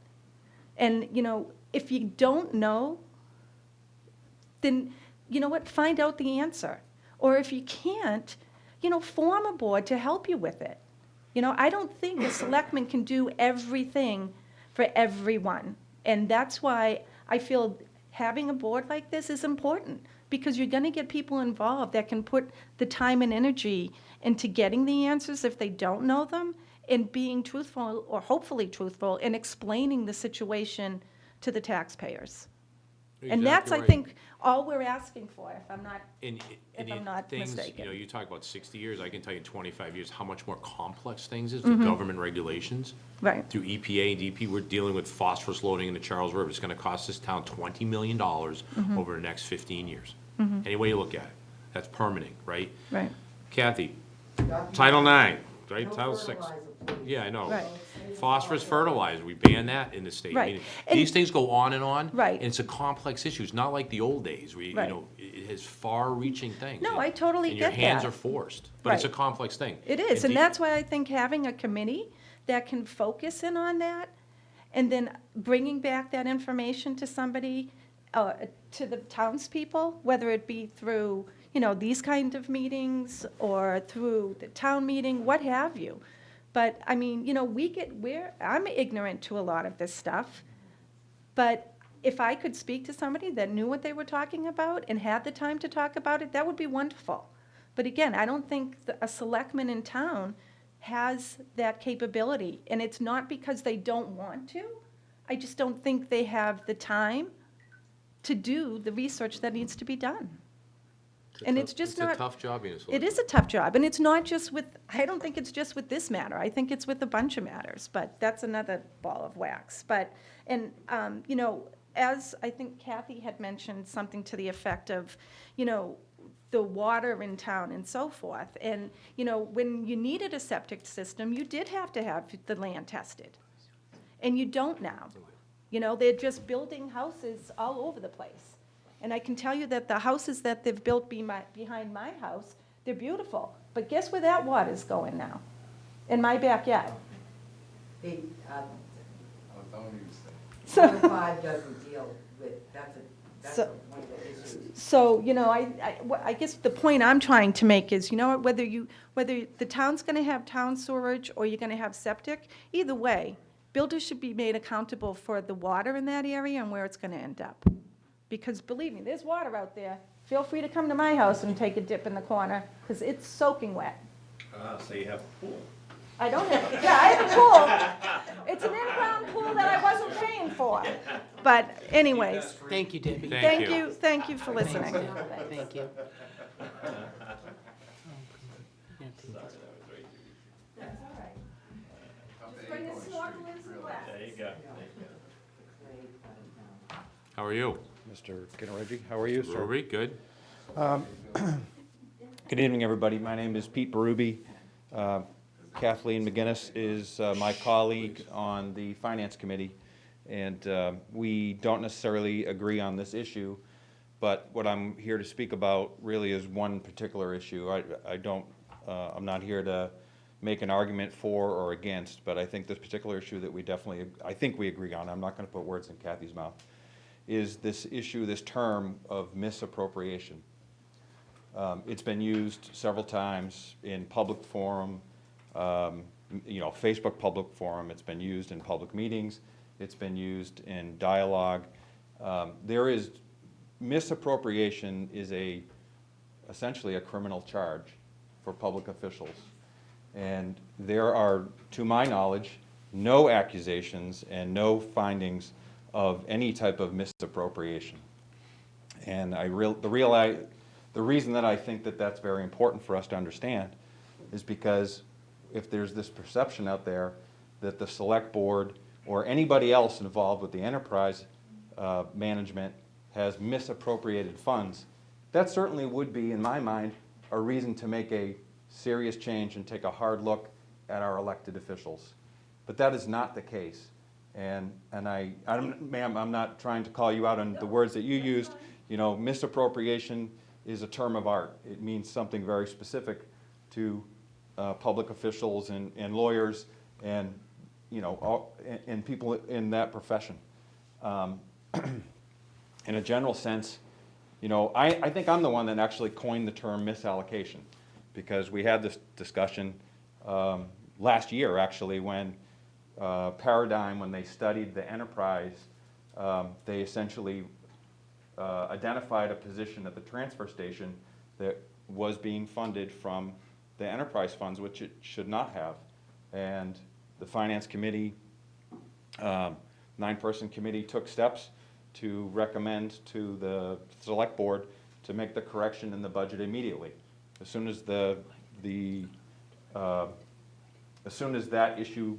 And, you know, if you don't know, then, you know what, find out the answer. Or if you can't, you know, form a board to help you with it. You know, I don't think a selectman can do everything for everyone. And that's why I feel having a board like this is important, because you're gonna get people involved that can put the time and energy into getting the answers if they don't know them, and being truthful, or hopefully truthful, and explaining the situation to the taxpayers. And that's, I Exactly right. think, all we're asking for, if I'm not, And if I'm not things, mistaken. you know, you talk about 60 years, I can tell you in 25 years how much more complex things is Mm-hmm. with government regulations. right, Through EPA and DP, we're dealing with phosphorus loading in the Charles River. It's gonna cost this town $20 million Mm-hmm. over the next 15 years. Any way you look at it, that's permitting, right? right, Kathy, Title IX, right, No Title VI. fertilizer, please. Yeah, I know. Right. Phosphorus fertilizer, we ban that in the state. I Right. mean, And- These things go on and on. Right. And it's a complex issue. It's not like the old days where, you Right. know, it has far-reaching things. No, I totally And get your hands that. are forced, but it's a Right. complex thing. it is, and the- that's why I think having a committee that can focus in on that, and then bringing back that information to somebody, to the townspeople, whether it be through, you know, these kind of meetings, or through the town meeting, what have you. But, I mean, you know, I'm ignorant to a lot of this stuff, but if I could speak to somebody that knew what they were talking about and had the time to talk about it, that would be wonderful. But again, I don't think a selectman in town has that capability, and it's not because they don't want to. I just don't think they have the time to do the research that needs to be done. And it's just not. It's a tough job being a It selectman. is a tough job, and it's not just with, I don't think it's just with this matter. I think it's with a bunch of matters, but that's another ball of wax. But, and, you know, as I think Kathy had mentioned, something to the effect of, you know, the water in town and so forth. And, you know, when you needed a septic system, you did have to have the land tested. And you don't now. You know, they're just building houses all over the place. And I can tell you that the houses that they've built behind my house, they're beautiful. But guess where that water's going now? In my backyard. The, Don't even say. Title V doesn't deal with, that's So- one of the issues. So, you know, I guess the point I'm trying to make is, you know what, whether the town's gonna have town sewerage or you're gonna have septic, either way, builders should be made accountable for the water in that area and where it's gonna end up. Because believe me, there's water out there. Feel free to come to my house and take a dip in the corner, because it's soaking wet. So you have a pool. I don't have, yeah, I have a pool. It's an in-ground pool that I wasn't paying for. But anyways, Thank you, Debbie. thank you for listening. Thank you. How are you? Mr. Kinnareggi, how are you, sir? Rory, good? Good evening, everybody. My name is Pete Berube. Kathleen McGinnis is my colleague on the Finance Committee, and we don't necessarily agree on this issue, but what I'm here to speak about really is one particular issue. I'm not here to make an argument for or against, but I think this particular issue that I think we agree on, I'm not going to put words in Kathy's mouth, is this issue, this term of misappropriation. It's been used several times in public forum, Facebook public forum. It's been used in public meetings. It's been used in dialogue. Misappropriation is essentially a criminal charge for public officials. And there are, to my knowledge, no accusations and no findings of any type of misappropriation. And the reason that I think that that's very important for us to understand is because if there's this perception out there that the select board or anybody else involved with the enterprise management has misappropriated funds, that certainly would be, in my mind, a reason to make a serious change and take a hard look at our elected officials. But that is not the case. And ma'am, I'm not trying to call you out on the words that you used. Misappropriation is a term of art. It means something very specific to public officials and lawyers and and people in that profession. In a general sense, I think I'm the one that actually coined the term misallocation, because we had this discussion last year, actually, when Paradigm, when they studied the enterprise, they essentially identified a position at the transfer station that was being funded from the enterprise funds, which it should not have. And the Finance Committee, 9-person committee, took steps to recommend to the Select Board to make the correction in the budget immediately. As soon as that issue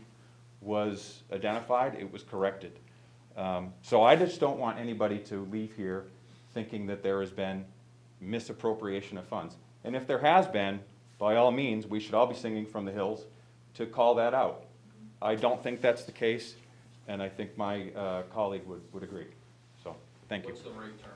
was identified, it was corrected. So I just don't want anybody to leave here thinking that there has been misappropriation of funds. And if there has been, by all means, we should all be singing from the hills to call that out. I don't think that's the case, and I think my colleague would agree. So, thank you. What's the right term?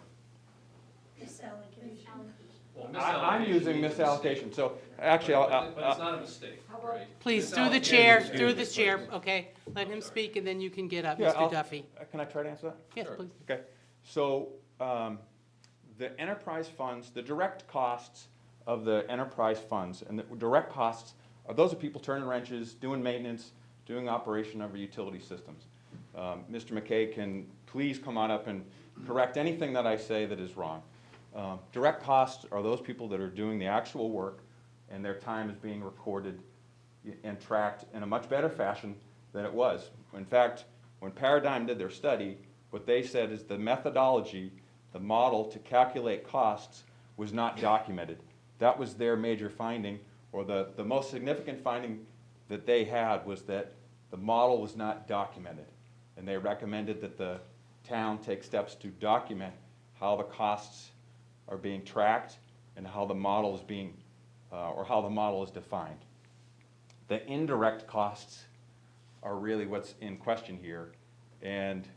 Well, I'm using misallocation, so actually, But it's not a mistake, right? Please, through the chair, okay? Let him speak, and then you can get up, Yeah, Mr. Duffy. Can I try to answer that? Yes, Sure. please. Okay, so the enterprise funds, the direct costs of the enterprise funds, and the direct costs are those of people turning wrenches, doing maintenance, doing operation of our utility systems. Mr. McKay can please come on up and correct anything that I say that is wrong. Direct costs are those people that are doing the actual work, and their time is being recorded and tracked in a much better fashion than it was. In fact, when Paradigm did their study, what they said is the methodology, the model to calculate costs was not documented. That was their major finding, or the most significant finding that they had was that the model was not documented. And they recommended that the town take steps to document how the costs are being tracked and how the model is being, or how the model is defined. The indirect costs are really what's in question here. And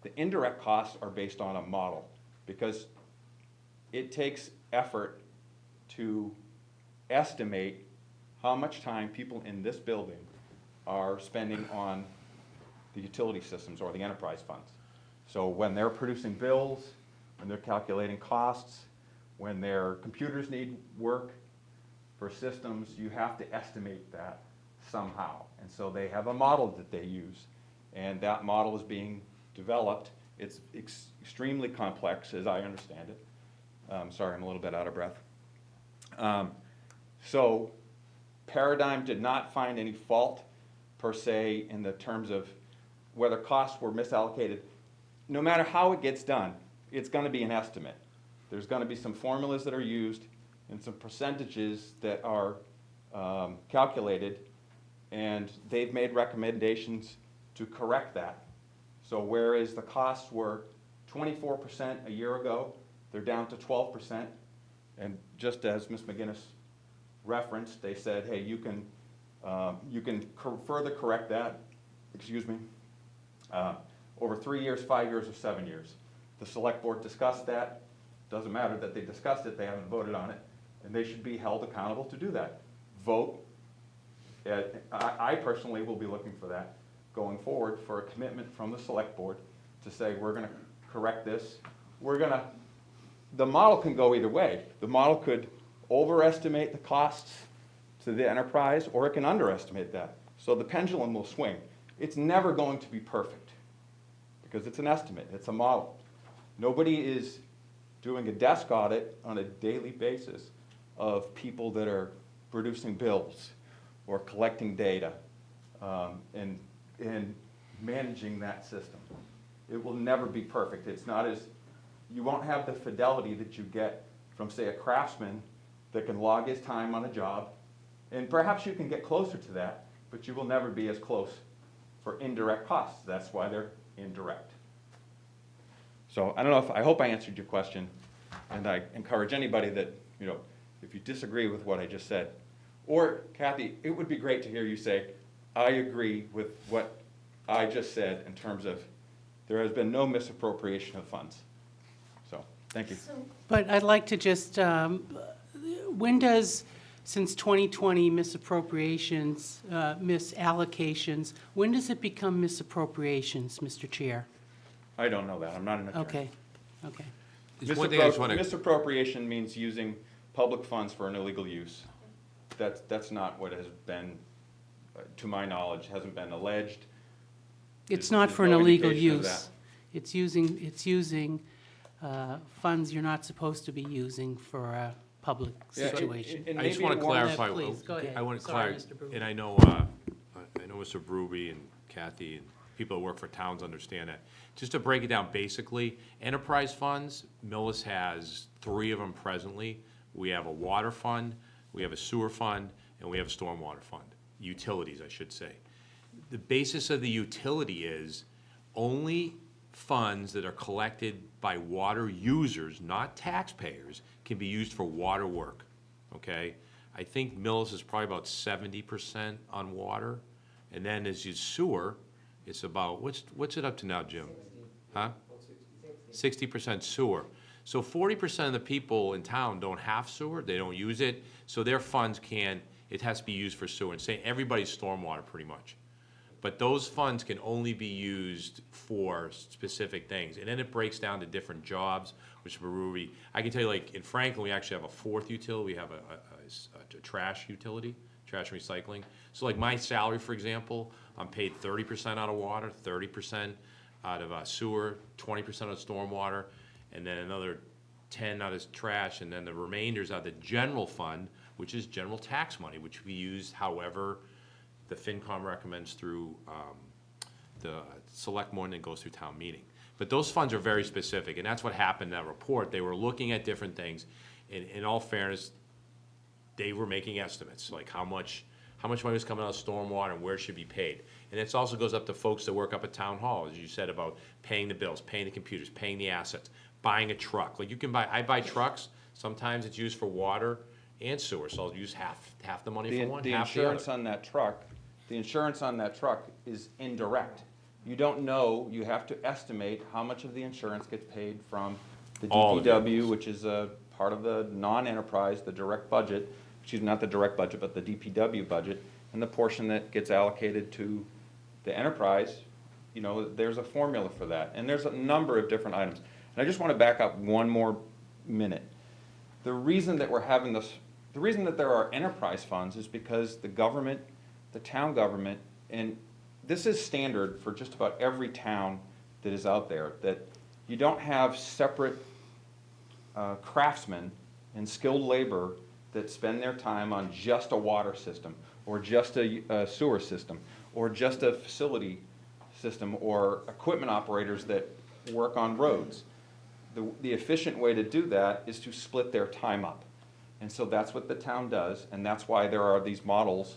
the indirect costs are based on a model, because it takes effort to estimate how much time people in this building are spending on the utility systems or the enterprise funds. So when they're producing bills, when they're calculating costs, when their computers need work for systems, you have to estimate that somehow. And so they have a model that they use, and that model is being developed. It's extremely complex, as I understand it. Sorry, I'm a little bit out of breath. So Paradigm did not find any fault per se in the terms of whether costs were misallocated. No matter how it gets done, it's gonna be an estimate. There's gonna be some formulas that are used and some percentages that are calculated, and they've made recommendations to correct that. So whereas the costs were 24% a year ago, they're down to 12%. And just as Ms. McGinnis referenced, they said, hey, you can further correct that, over 3 years, 5 years, or 7 years. The select board discussed that. Doesn't matter that they discussed it, they haven't voted on it, and they should be held accountable to do that. Vote. I personally will be looking for that going forward, for a commitment from the select board to say, we're gonna correct this. The model can go either way. The model could overestimate the costs to the enterprise, or it can underestimate that. So the pendulum will swing. It's never going to be perfect, because it's an estimate, it's a model. Nobody is doing a desk audit on a daily basis of people that are producing bills or collecting data and managing that system. It will never be perfect. It's not as, you won't have the fidelity that you get from, say, a craftsman that can log his time on a job, and perhaps you can get closer to that, but you will never be as close for indirect costs. That's why they're indirect. So I don't know if, I hope I answered your question, and I encourage anybody that, if you disagree with what I just said, or Kathy, it would be great to hear you say, I agree with what I just said in terms of there has been no misappropriation of funds. So, thank you. But I'd like to just, when does, since 2020 misappropriations, misallocations, when does it become misappropriations, Mr. Chair? I don't know that, I'm not an attorney. Okay. There's one thing I just want to, Misappropriation means using public funds for an illegal use. That's not what has been, to my knowledge, hasn't been alleged. It's not for an There's no illegal indication of use. It's using funds you're not supposed to be using for a public Yeah, situation. and I just maybe want to it won't- clarify. Please, go ahead. I want to Sorry, clarify, Mr. Brewer. and I know Mr. Bruby and Kathy and people that work for towns understand that. Just to break it down basically, enterprise funds, Millis has 3 of them presently. We have a water fund, we have a sewer fund, and we have a stormwater fund. Utilities, I should say. The basis of the utility is only funds that are collected by water users, not taxpayers, can be used for water work, okay? I think Millis is probably about 70% on water, and then as you sewer, it's about, what's it up to now, Jim? Huh? 60% sewer. So 40% of the people in town don't have sewer, they don't use it, so their funds it has to be used for sewer, and say everybody's stormwater pretty much. But those funds can only be used for specific things, and then it breaks down to different jobs, which I can tell you, like, in Franklin, we actually have a 4th utility, we have a trash utility, trash and recycling. So like my salary, for example, I'm paid 30% out of water, 30% out of sewer, 20% out of stormwater, and then another 10 out of trash, and then the remainder's out of the general fund, which is general tax money, which we use however the FinCom recommends through the select board and goes through town meeting. But those funds are very specific, and that's what happened in that report. They were looking at different things. In all fairness, they were making estimates, like how much money was coming out of stormwater and where it should be paid. And it also goes up to folks that work up at town hall, as you said, about paying the bills, paying the computers, paying the assets, buying a truck. Like I buy trucks, sometimes it's used for water and sewer, so I'll use half the money for one, The half the insurance other. on that truck, the insurance on that truck is indirect. You don't know, you have to estimate how much of the insurance gets paid from the All of it. DPW, which is a part of the non-enterprise, the direct budget, not the direct budget, but the DPW budget, and the portion that gets allocated to the enterprise, there's a formula for that. And there's a number of different items. And I just want to back up one more minute. The reason that we're having this, the reason that there are enterprise funds is because the government, the town government, and this is standard for just about every town that is out there, that you don't have separate craftsmen and skilled labor that spend their time on just a water system, or just a sewer system, or just a facility system, or equipment operators that work on roads. The efficient way to do that is to split their time up. And so that's what the town does, and that's why there are these models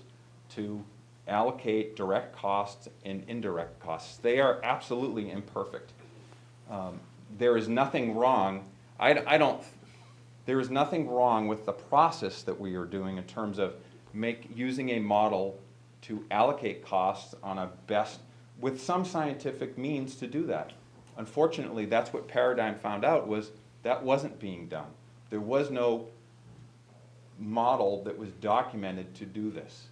to allocate direct costs and indirect costs. They are absolutely imperfect. There is nothing wrong, there is nothing wrong with the process that we are doing in terms of using a model to allocate costs on a best, with some scientific means to do that. Unfortunately, that's what Paradigm found out, was that wasn't being done. There was no model that was documented to do this,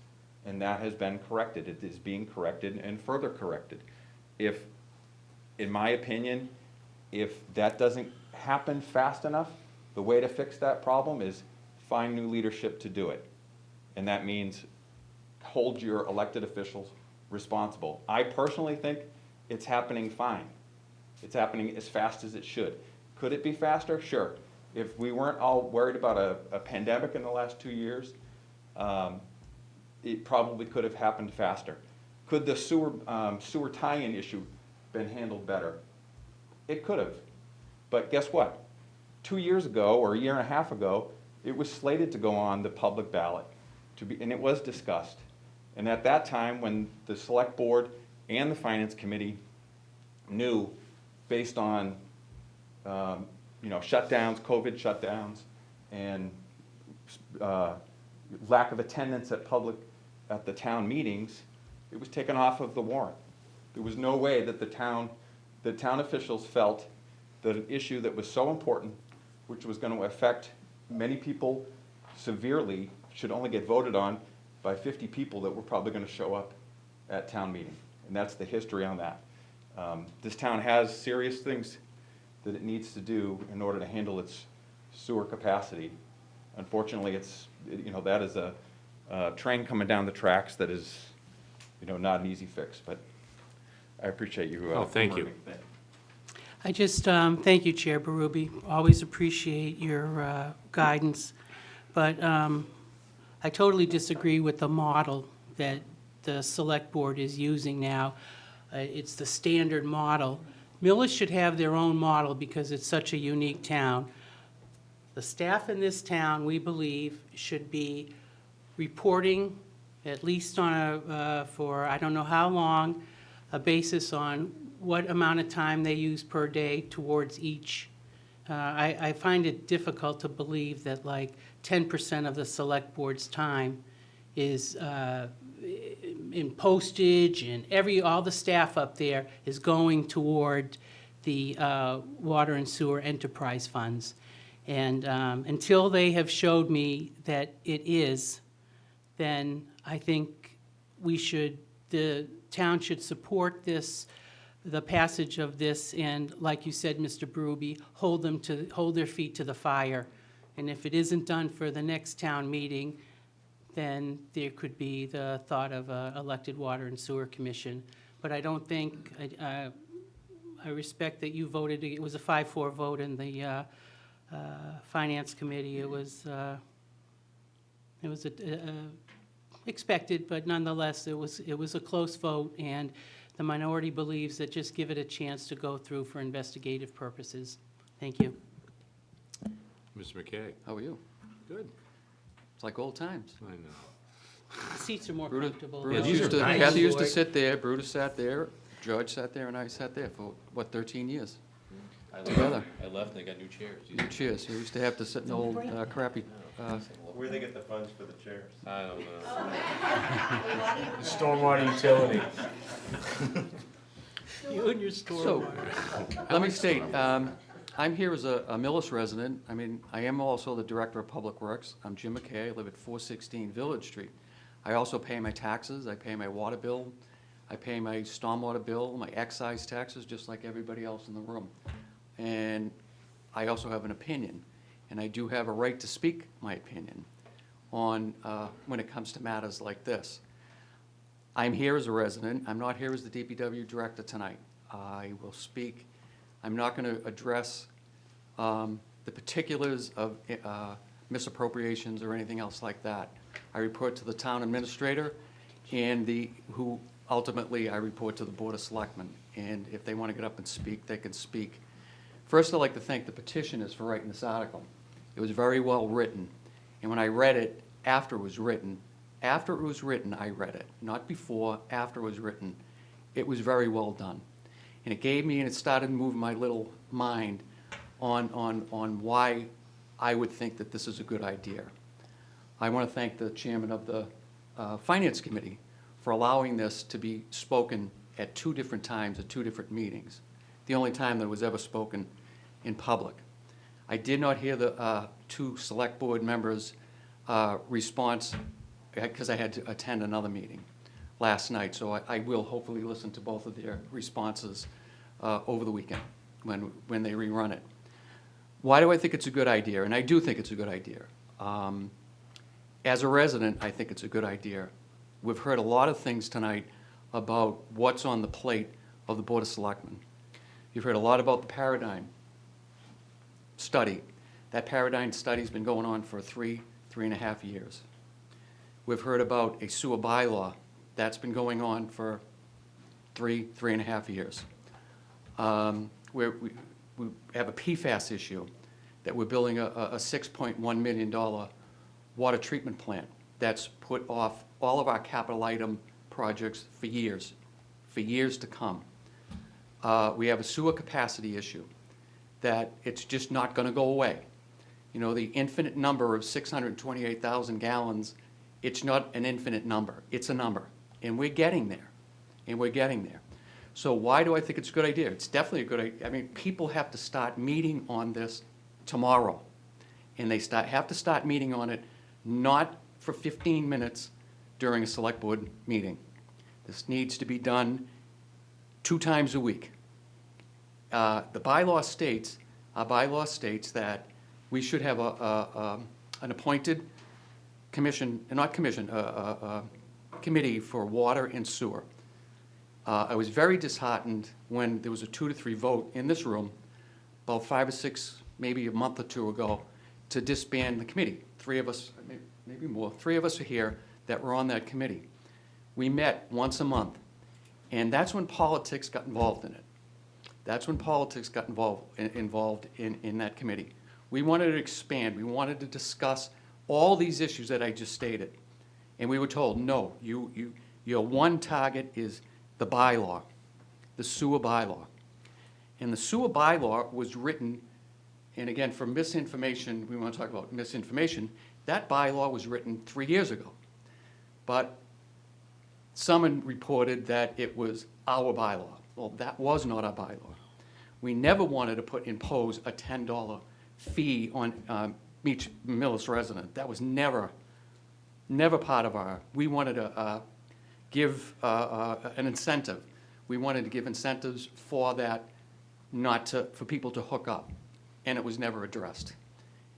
and that has been corrected. It is being corrected and further corrected. In my opinion, if that doesn't happen fast enough, the way to fix that problem is find new leadership to do it. And that means hold your elected officials responsible. I personally think it's happening fine. It's happening as fast as it should. Could it be faster? Sure. If we weren't all worried about a pandemic in the last 2 years, it probably could have happened faster. Could the sewer tie-in issue been handled better? It could have. But guess what? 2 years ago, or a year and a half ago, it was slated to go on the public ballot, and it was discussed. And at that time, when the select board and the finance committee knew, based on shutdowns, COVID shutdowns, and lack of attendance at the town meetings, it was taken off of the warrant. There was no way that the town officials felt that an issue that was so important, which was going to affect many people severely, should only get voted on by 50 people that were probably going to show up at town meeting. And that's the history on that. This town has serious things that it needs to do in order to handle its sewer capacity. Unfortunately, that is a train coming down the tracks that is, not an easy fix, but I appreciate you. Thank you. I just, thank you, Chair Berube. Always appreciate your guidance. But I totally disagree with the model that the select board is using now. It's the standard model. Millis should have their own model because it's such a unique town. The staff in this town, we believe, should be reporting at least on for I don't know how long, a basis on what amount of time they use per day towards each. I find it difficult to believe that like 10% of the select board's time is in postage, and all the staff up there is going toward the water and sewer enterprise funds. And until they have showed me that it is, then I think the town should support this, the passage of this, and like you said, Mr. Berube, hold their feet to the fire. And if it isn't done for the next town meeting, then there could be the thought of an elected water and sewer commission. But I don't think, I respect that you voted, it was a 5-4 vote in the finance committee. It was expected, but nonetheless, it was a close vote, and the minority believes that just give it a chance to go through for investigative purposes. Thank you. Mr. McKay? How are you? Good. It's like old times. I know. The seats are more Brutus, comfortable. Brutus these used are to, nice. Kathy used to sit there, Brutus sat there, George sat there, and I sat there for, 13 years? Together. I left and they got new chairs. New chairs. You used to have to sit in the old crappy, Where they get the funds for the chairs? I don't know. Stormwater utility. You and your So, store. let me state, I'm here as a Millis resident. I mean, I am also the Director of Public Works. I'm Jim McKay. I live at 416 Village Street. I also pay my taxes. I pay my water bill. I pay my stormwater bill, my excise taxes, just like everybody else in the room. And I also have an opinion, and I do have a right to speak my opinion on when it comes to matters like this. I'm here as a resident. I'm not here as the DPW director tonight. I will speak. I'm not going to address the particulars of misappropriations or anything else like that. I report to the town administrator and who ultimately I report to the Board of Selectmen. And if they want to get up and speak, they can speak. First, I'd like to thank the petitioners for writing this article. It was very well written. And when I read it, after it was written, I read it. Not before, after it was written. It was very well done. And it started moving my little mind on why I would think that this is a good idea. I want to thank the chairman of the Finance Committee for allowing this to be spoken at 2 different times at 2 different meetings, the only time that it was ever spoken in public. I did not hear the 2 select board members' response because I had to attend another meeting last night, so I will hopefully listen to both of their responses over the weekend when they rerun it. Why do I think it's a good idea? And I do think it's a good idea. As a resident, I think it's a good idea. We've heard a lot of things tonight about what's on the plate of the Board of Selectmen. You've heard a lot about the paradigm study. That paradigm study's been going on for 3.5 years. We've heard about a sewer bylaw. That's been going on for 3.5 years. We have a PFAS issue that we're building a $6.1 million water treatment plant that's put off all of our capital item projects for years to come. We have a sewer capacity issue that it's just not going to go away. You know, the infinite number of 628,000 gallons, it's not an infinite number. It's a number. And we're getting there. So why do I think it's a good idea? It's definitely a good idea. I mean, people have to start meeting on this tomorrow. And they have to start meeting on it not for 15 minutes during a select board meeting. This needs to be done 2 times a week. Our bylaw states that we should have an appointed committee for water and sewer. I was very disheartened when there was a 2-3 vote in this room about 5 or 6, maybe a month or 2 ago, to disband the committee. 3 of us, maybe more, 3 of us are here that were on that committee. We met once a month, and that's when politics got involved in it. That's when politics got involved in that committee. We wanted to expand. We wanted to discuss all these issues that I just stated. And we were told, no, your one target is the bylaw, the sewer bylaw. And the sewer bylaw was written, and again, for misinformation, we want to talk about misinformation, that bylaw was written 3 years ago. But someone reported that it was our bylaw. Well, that was not our bylaw. We never wanted to impose a $10 fee on each Millis resident. That was never part of our, we wanted to give an incentive. We wanted to give incentives for that, for people to hook up. And it was never addressed.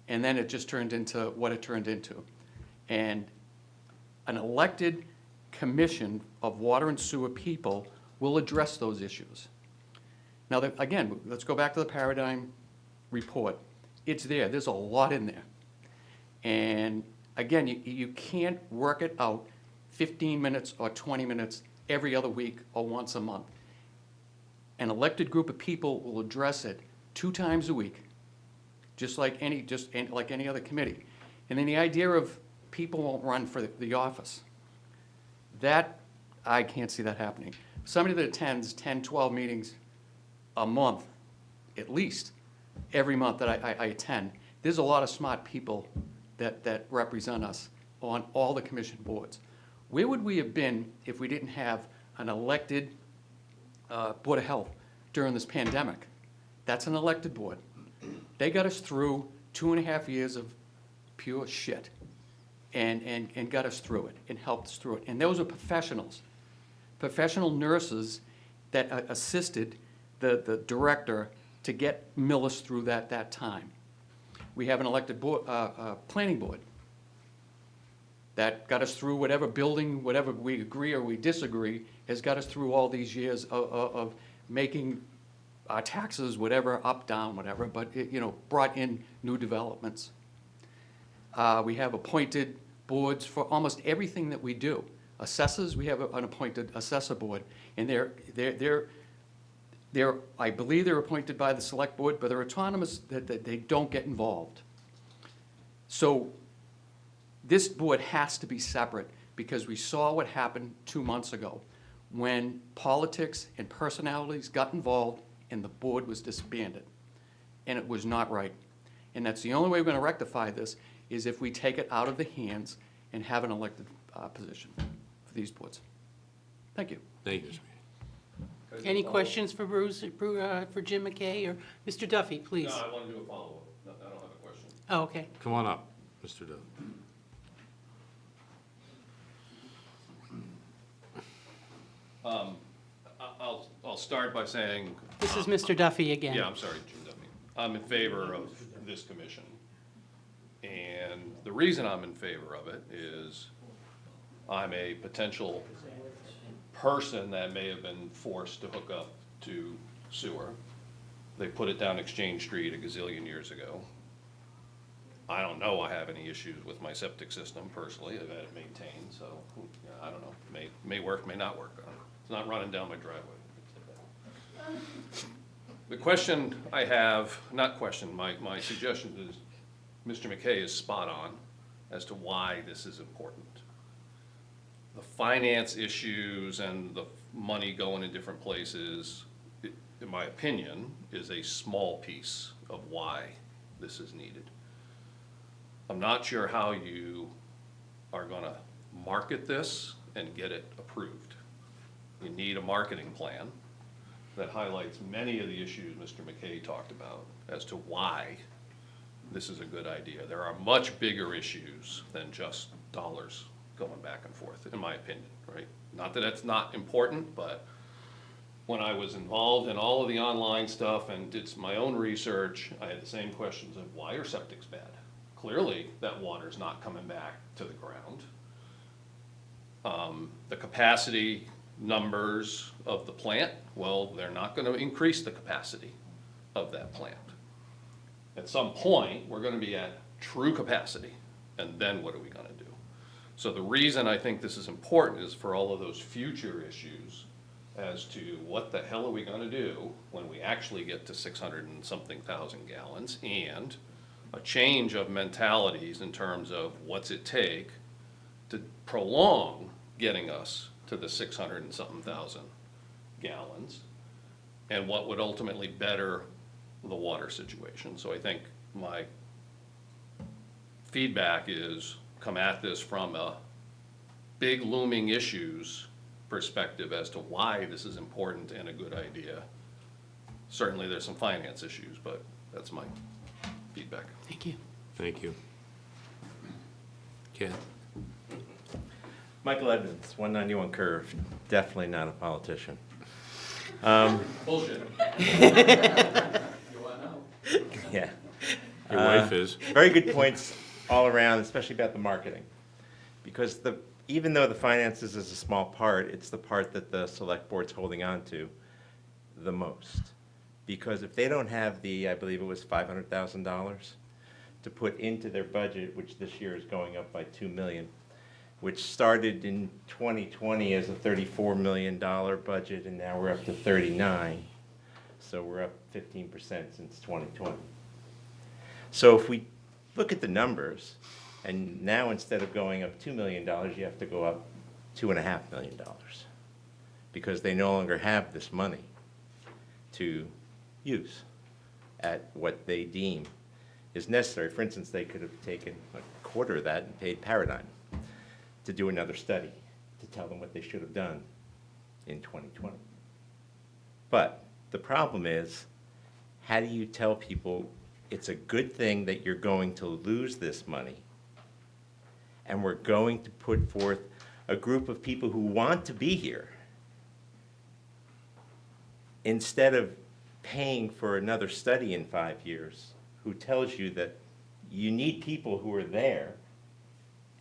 And then it just turned into what it turned into. And an elected commission of water and sewer people will address those issues. Now, again, let's go back to the paradigm report. It's there. There's a lot in there. And again, you can't work it out 15 minutes or 20 minutes every other week or once a month. An elected group of people will address it 2 times a week, just like any other committee. And then the idea of people won't run for the office, that, I can't see that happening. Somebody that attends 10, 12 meetings a month, at least, every month that I attend, there's a lot of smart people that represent us on all the commission boards. Where would we have been if we didn't have an elected Board of Health during this pandemic? That's an elected board. They got us through 2.5 years of pure shit and got us through it and helped us through it. And those are professionals, professional nurses that assisted the director to get Millis through that time. We have an elected board, planning board that got us through whatever building, whatever we agree or we disagree, has got us through all these years of making our taxes, whatever, up, down, whatever, but it, brought in new developments. We have appointed boards for almost everything that we do. Assessors, we have an appointed assessor board, and I believe they're appointed by the select board, but they're autonomous, that they don't get involved. So this board has to be separate, because we saw what happened 2 months ago when politics and personalities got involved and the board was disbanded. And it was not right. And that's the only way we're going to rectify this, is if we take it out of the hands and have an elected position for these boards. Thank you. Thank you. Any questions for Bruce, for Jim McKay, or Mr. Duffy, please? No, I want to do a follow-up. No, I don't have a question. Oh, okay. Come on up, Mr. Duff. I'll start by saying, This is Mr. Duffy again. yeah, I'm sorry, Jim Duffy. I'm in favor of this commission. And the reason I'm in favor of it is I'm a potential person that may have been forced to hook up to sewer. They put it down Exchange Street a gazillion years ago. I don't know I have any issues with my septic system personally. I've had it maintained, so, I don't know. May work, may not work. It's not running down my driveway. The question I have, not question, my suggestion is, Mr. McKay is spot on as to why this is important. The finance issues and the money going in different places, in my opinion, is a small piece of why this is needed. I'm not sure how you are gonna market this and get it approved. You need a marketing plan that highlights many of the issues Mr. McKay talked about as to why this is a good idea. There are much bigger issues than just dollars going back and forth, in my opinion, right? Not that it's not important, but when I was involved in all of the online stuff and did my own research, I had the same questions of why are septics bad? Clearly, that water's not coming back to the ground. The capacity numbers of the plant, well, they're not gonna increase the capacity of that plant. At some point, we're gonna be at true capacity, and then what are we gonna do? So the reason I think this is important is for all of those future issues as to what the hell are we gonna do when we actually get to 600 and something thousand gallons, and a change of mentalities in terms of what's it take to prolong getting us to the 600 and something thousand gallons, and what would ultimately better the water situation. So I think my feedback is come at this from a big looming issues perspective as to why this is important and a good idea. Certainly there's some finance issues, but that's my feedback. Thank you. Thank you. Ken? Michael Edmonds, 191 Curve, definitely not a politician. Bullshit. Yeah. Your wife is. Very good points all around, especially about the marketing. Because even though the finances is a small part, it's the part that the select board's holding on to the most. Because if they don't have I believe it was $500,000 to put into their budget, which this year is going up by $2 million, which started in 2020 as a $34 million budget, and now we're up to 39. So we're up 15% since 2020. So if we look at the numbers, and now instead of going up $2 million, you have to go up $2.5 million, because they no longer have this money to use at what they deem is necessary. For instance, they could have taken a quarter of that and paid Paradigm to do another study to tell them what they should have done in 2020. But the problem is, how do you tell people it's a good thing that you're going to lose this money, and we're going to put forth a group of people who want to be here, instead of paying for another study in 5 years, who tells you that you need people who are there,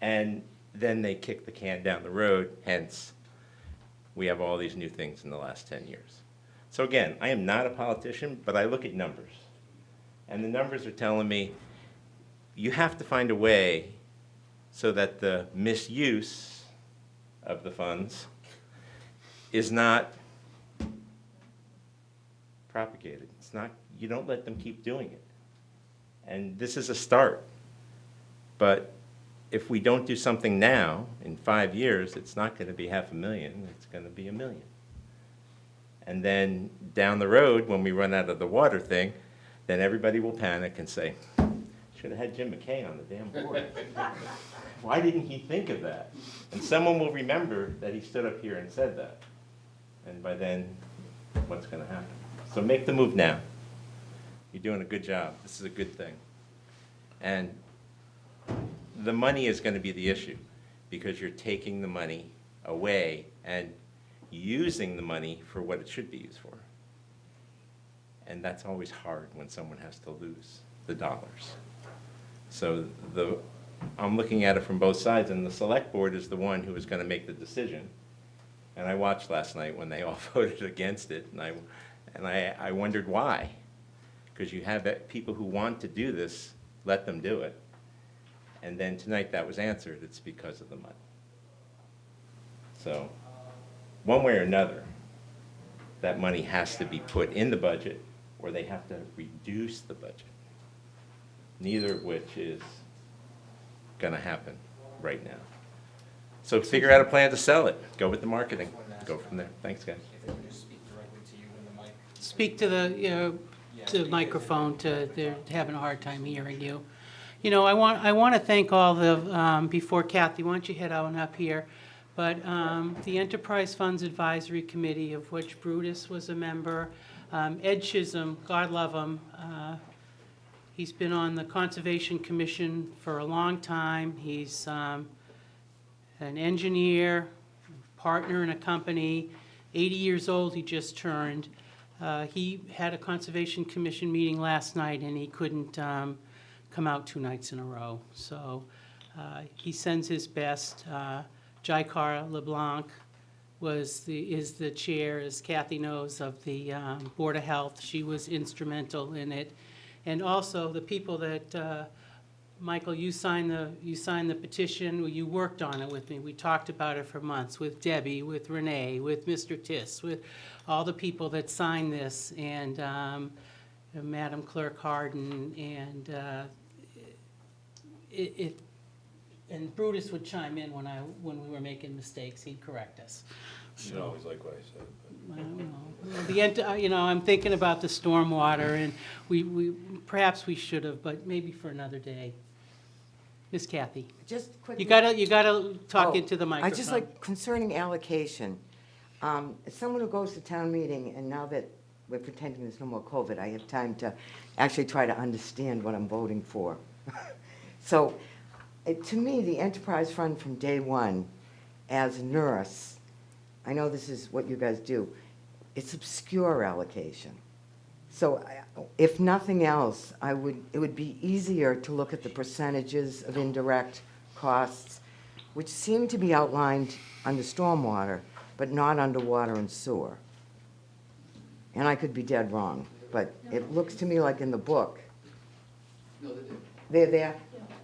and then they kick the can down the road, hence we have all these new things in the last 10 years. So again, I am not a politician, but I look at numbers. And the numbers are telling me you have to find a way so that the misuse of the funds is not propagated. It's not, you don't let them keep doing it. And this is a start. But if we don't do something now, in 5 years, it's not going to be 500,000, it's going to be 1 million. And then down the road, when we run out of the water thing, then everybody will panic and say, should have had Jim McKay on the damn board. Why didn't he think of that? And someone will remember that he stood up here and said that. And by then, what's going to happen? So make the move now. You're doing a good job. This is a good thing. And the money is going to be the issue, because you're taking the money away and using the money for what it should be used for. And that's always hard when someone has to lose the dollars. So I'm looking at it from both sides, and the select board is the one who is going to make the decision. And I watched last night when they all voted against it, and I wondered why. Because you have people who want to do this, let them do it. And then tonight that was answered, it's because of the money. So, one way or another, that money has to be put in the budget, or they have to reduce the budget. Neither of which is gonna happen right now. So figure out a plan to sell it, go with the marketing, go from there. Thanks, guys. If they would just speak directly to you in the mic. Speak to the microphone, they're having a hard time hearing you. You know, I want to thank all the, before Kathy, why don't you head on up here? But the Enterprise Funds Advisory Committee, of which Brutus was a member, Ed Chisholm, God love him, he's been on the Conservation Commission for a long time. He's an engineer, partner in a company, 80 years old he just turned. He had a Conservation Commission meeting last night, and he couldn't come out 2 nights in a row. So he sends his best. Jaikar LeBlanc is the chair, as Kathy knows, of the Board of Health. She was instrumental in it. And also the people that, Michael, you signed the petition, you worked on it with me. We talked about it for months with Debbie, with Renee, with Mr. Tiss, with all the people that signed this, and Madam Clerk Harden, and and Brutus would chime in when we were making mistakes. He'd correct us. You don't always like what I said, but. I don't know. You know, I'm thinking about the stormwater, and we perhaps we should have, but maybe for another day. Miss Kathy, Just quickly. you gotta talk Oh, into the microphone. I just like concerning allocation. As someone who goes to town meeting, and now that we're pretending there's no more COVID, I have time to actually try to understand what I'm voting for. So, to me, the enterprise fund from day one, as a nurse, I know this is what you guys do, it's obscure allocation. So if nothing else, it would be easier to look at the percentages of indirect costs, which seem to be outlined under stormwater, but not under water and sewer. And I could be dead wrong, but it looks to me like in the book. They're there?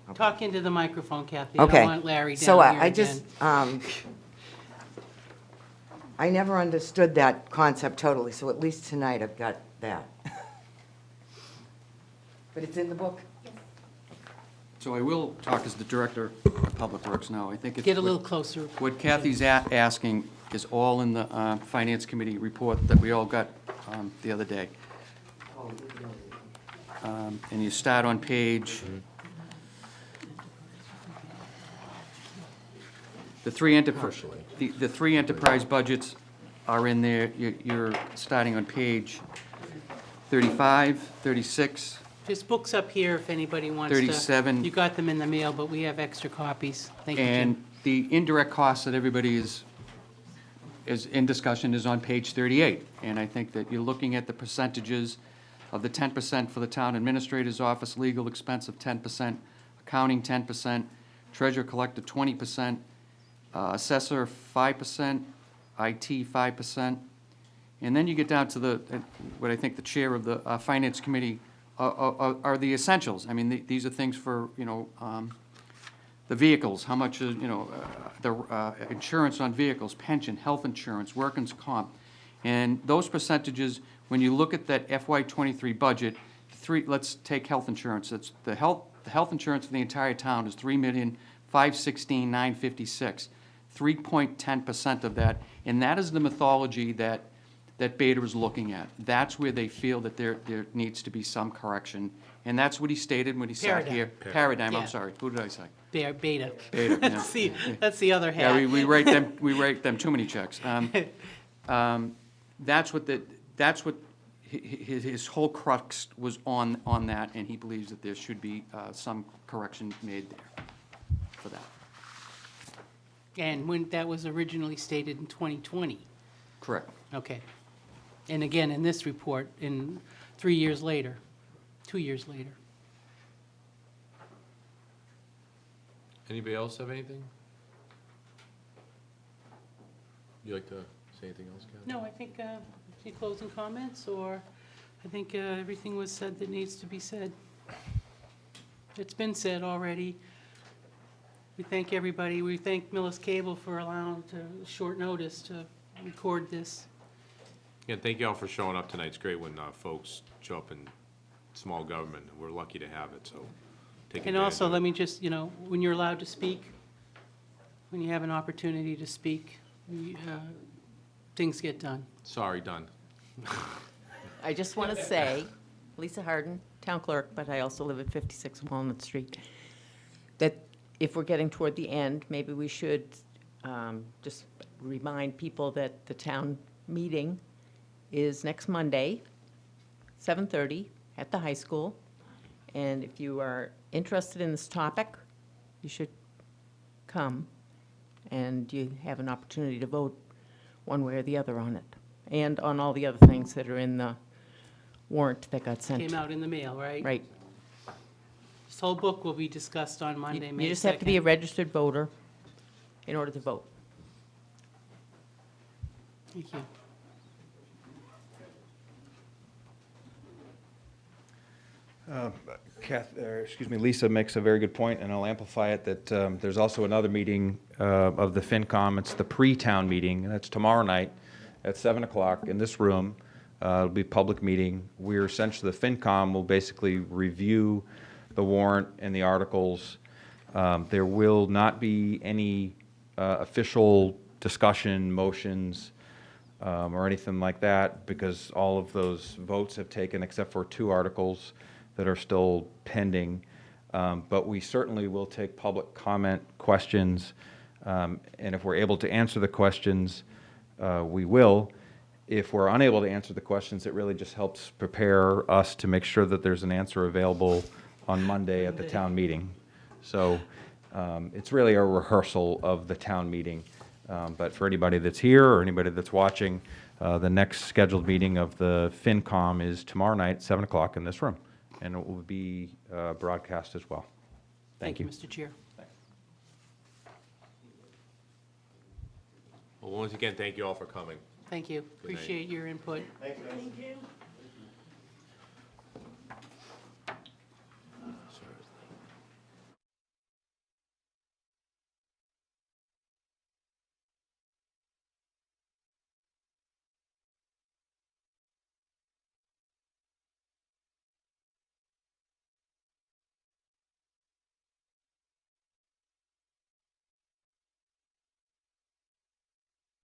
Okay. Talk into the microphone, Kathy. I Okay. don't want Larry So down here I again. just, I never understood that concept totally, so at least tonight I've got that. But it's in the book? So I will talk as the Director of Public Works now. I think it's. Get a little closer. What Kathy's asking is all in the Finance Committee report that we all got the other day. And you start on page, the three enterprise budgets are in there. You're starting on page 35, 36, There's books up here if anybody wants to. 37. You got them in the mail, but we have extra copies. Thank you, Jim. and the indirect costs that everybody is in discussion is on page 38. And I think that you're looking at the percentages of the 10% for the town administrator's office, legal expense of 10%, accounting 10%, treasurer collector 20%, assessor 5%, IT 5%. And then you get down to what I think the chair of the Finance Committee are the essentials. I mean, these are things for, the vehicles, how much is, the insurance on vehicles, pension, health insurance, workers' comp. And those percentages, when you look at that FY '23 budget, let's take health insurance. That's the health insurance for the entire town is $3,516,956, 3.10% of that. And that is the mythology that Beta is looking at. That's where they feel that there needs to be some correction. And that's what he stated when he sat here. Paradigm, Yeah. I'm sorry. Who did I say? Beta. Beta, yeah. That's the other Yeah, hat. we write them too many checks. That's what his whole crux was on that, and he believes that there should be some correction made there for that. And when that was originally stated in 2020. Correct. Okay. And again, in this report, 3 years later, 2 years later. Anybody else have anything? You like to say anything else, Kathy? No, I think, any closing comments, or I think everything was said that needs to be said. It's been said already. We thank everybody. We thank Millis Cable for allowing short notice to record this. Yeah, thank you all for showing up tonight. It's great when folks show up in small government. We're lucky to have it, so take And advantage also, of it. let me just, when you're allowed to speak, when you have an opportunity to speak, things get done. Sorry, done. I just want to say, Lisa Harden, town clerk, but I also live at 56 Walnut Street, that if we're getting toward the end, maybe we should just remind people that the town meeting is next Monday, 7:30, at the high school. And if you are interested in this topic, you should come, and you have an opportunity to vote one way or the other on it, and on all the other things that are in the warrant that got sent. Came out in the mail, right? Right. This whole book will be discussed on Monday, May 2nd. You just have to be a registered voter in order to vote. Thank you. Lisa makes a very good point, and I'll amplify it, that there's also another meeting of the FinCom. It's the pre-town meeting, and that's tomorrow night at 7 o'clock in this room. It'll be a public meeting. We're essentially, the FinCom will basically review the warrant and the articles. There will not be any official discussion, motions, or anything like that, because all of those votes have taken, except for 2 articles that are still pending. But we certainly will take public comment, questions, and if we're able to answer the questions, we will. If we're unable to answer the questions, it really just helps prepare us to make sure that there's an answer available on Monday at the town meeting. So it's really a rehearsal of the town meeting. But for anybody that's here or anybody that's watching, the next scheduled meeting of the FinCom is tomorrow night, 7 o'clock in this room. And it will be broadcast as well. Thank you. Mr. Chair. Well, once again, thank you all for coming. Thank you. Good night. Appreciate your input. Thank you.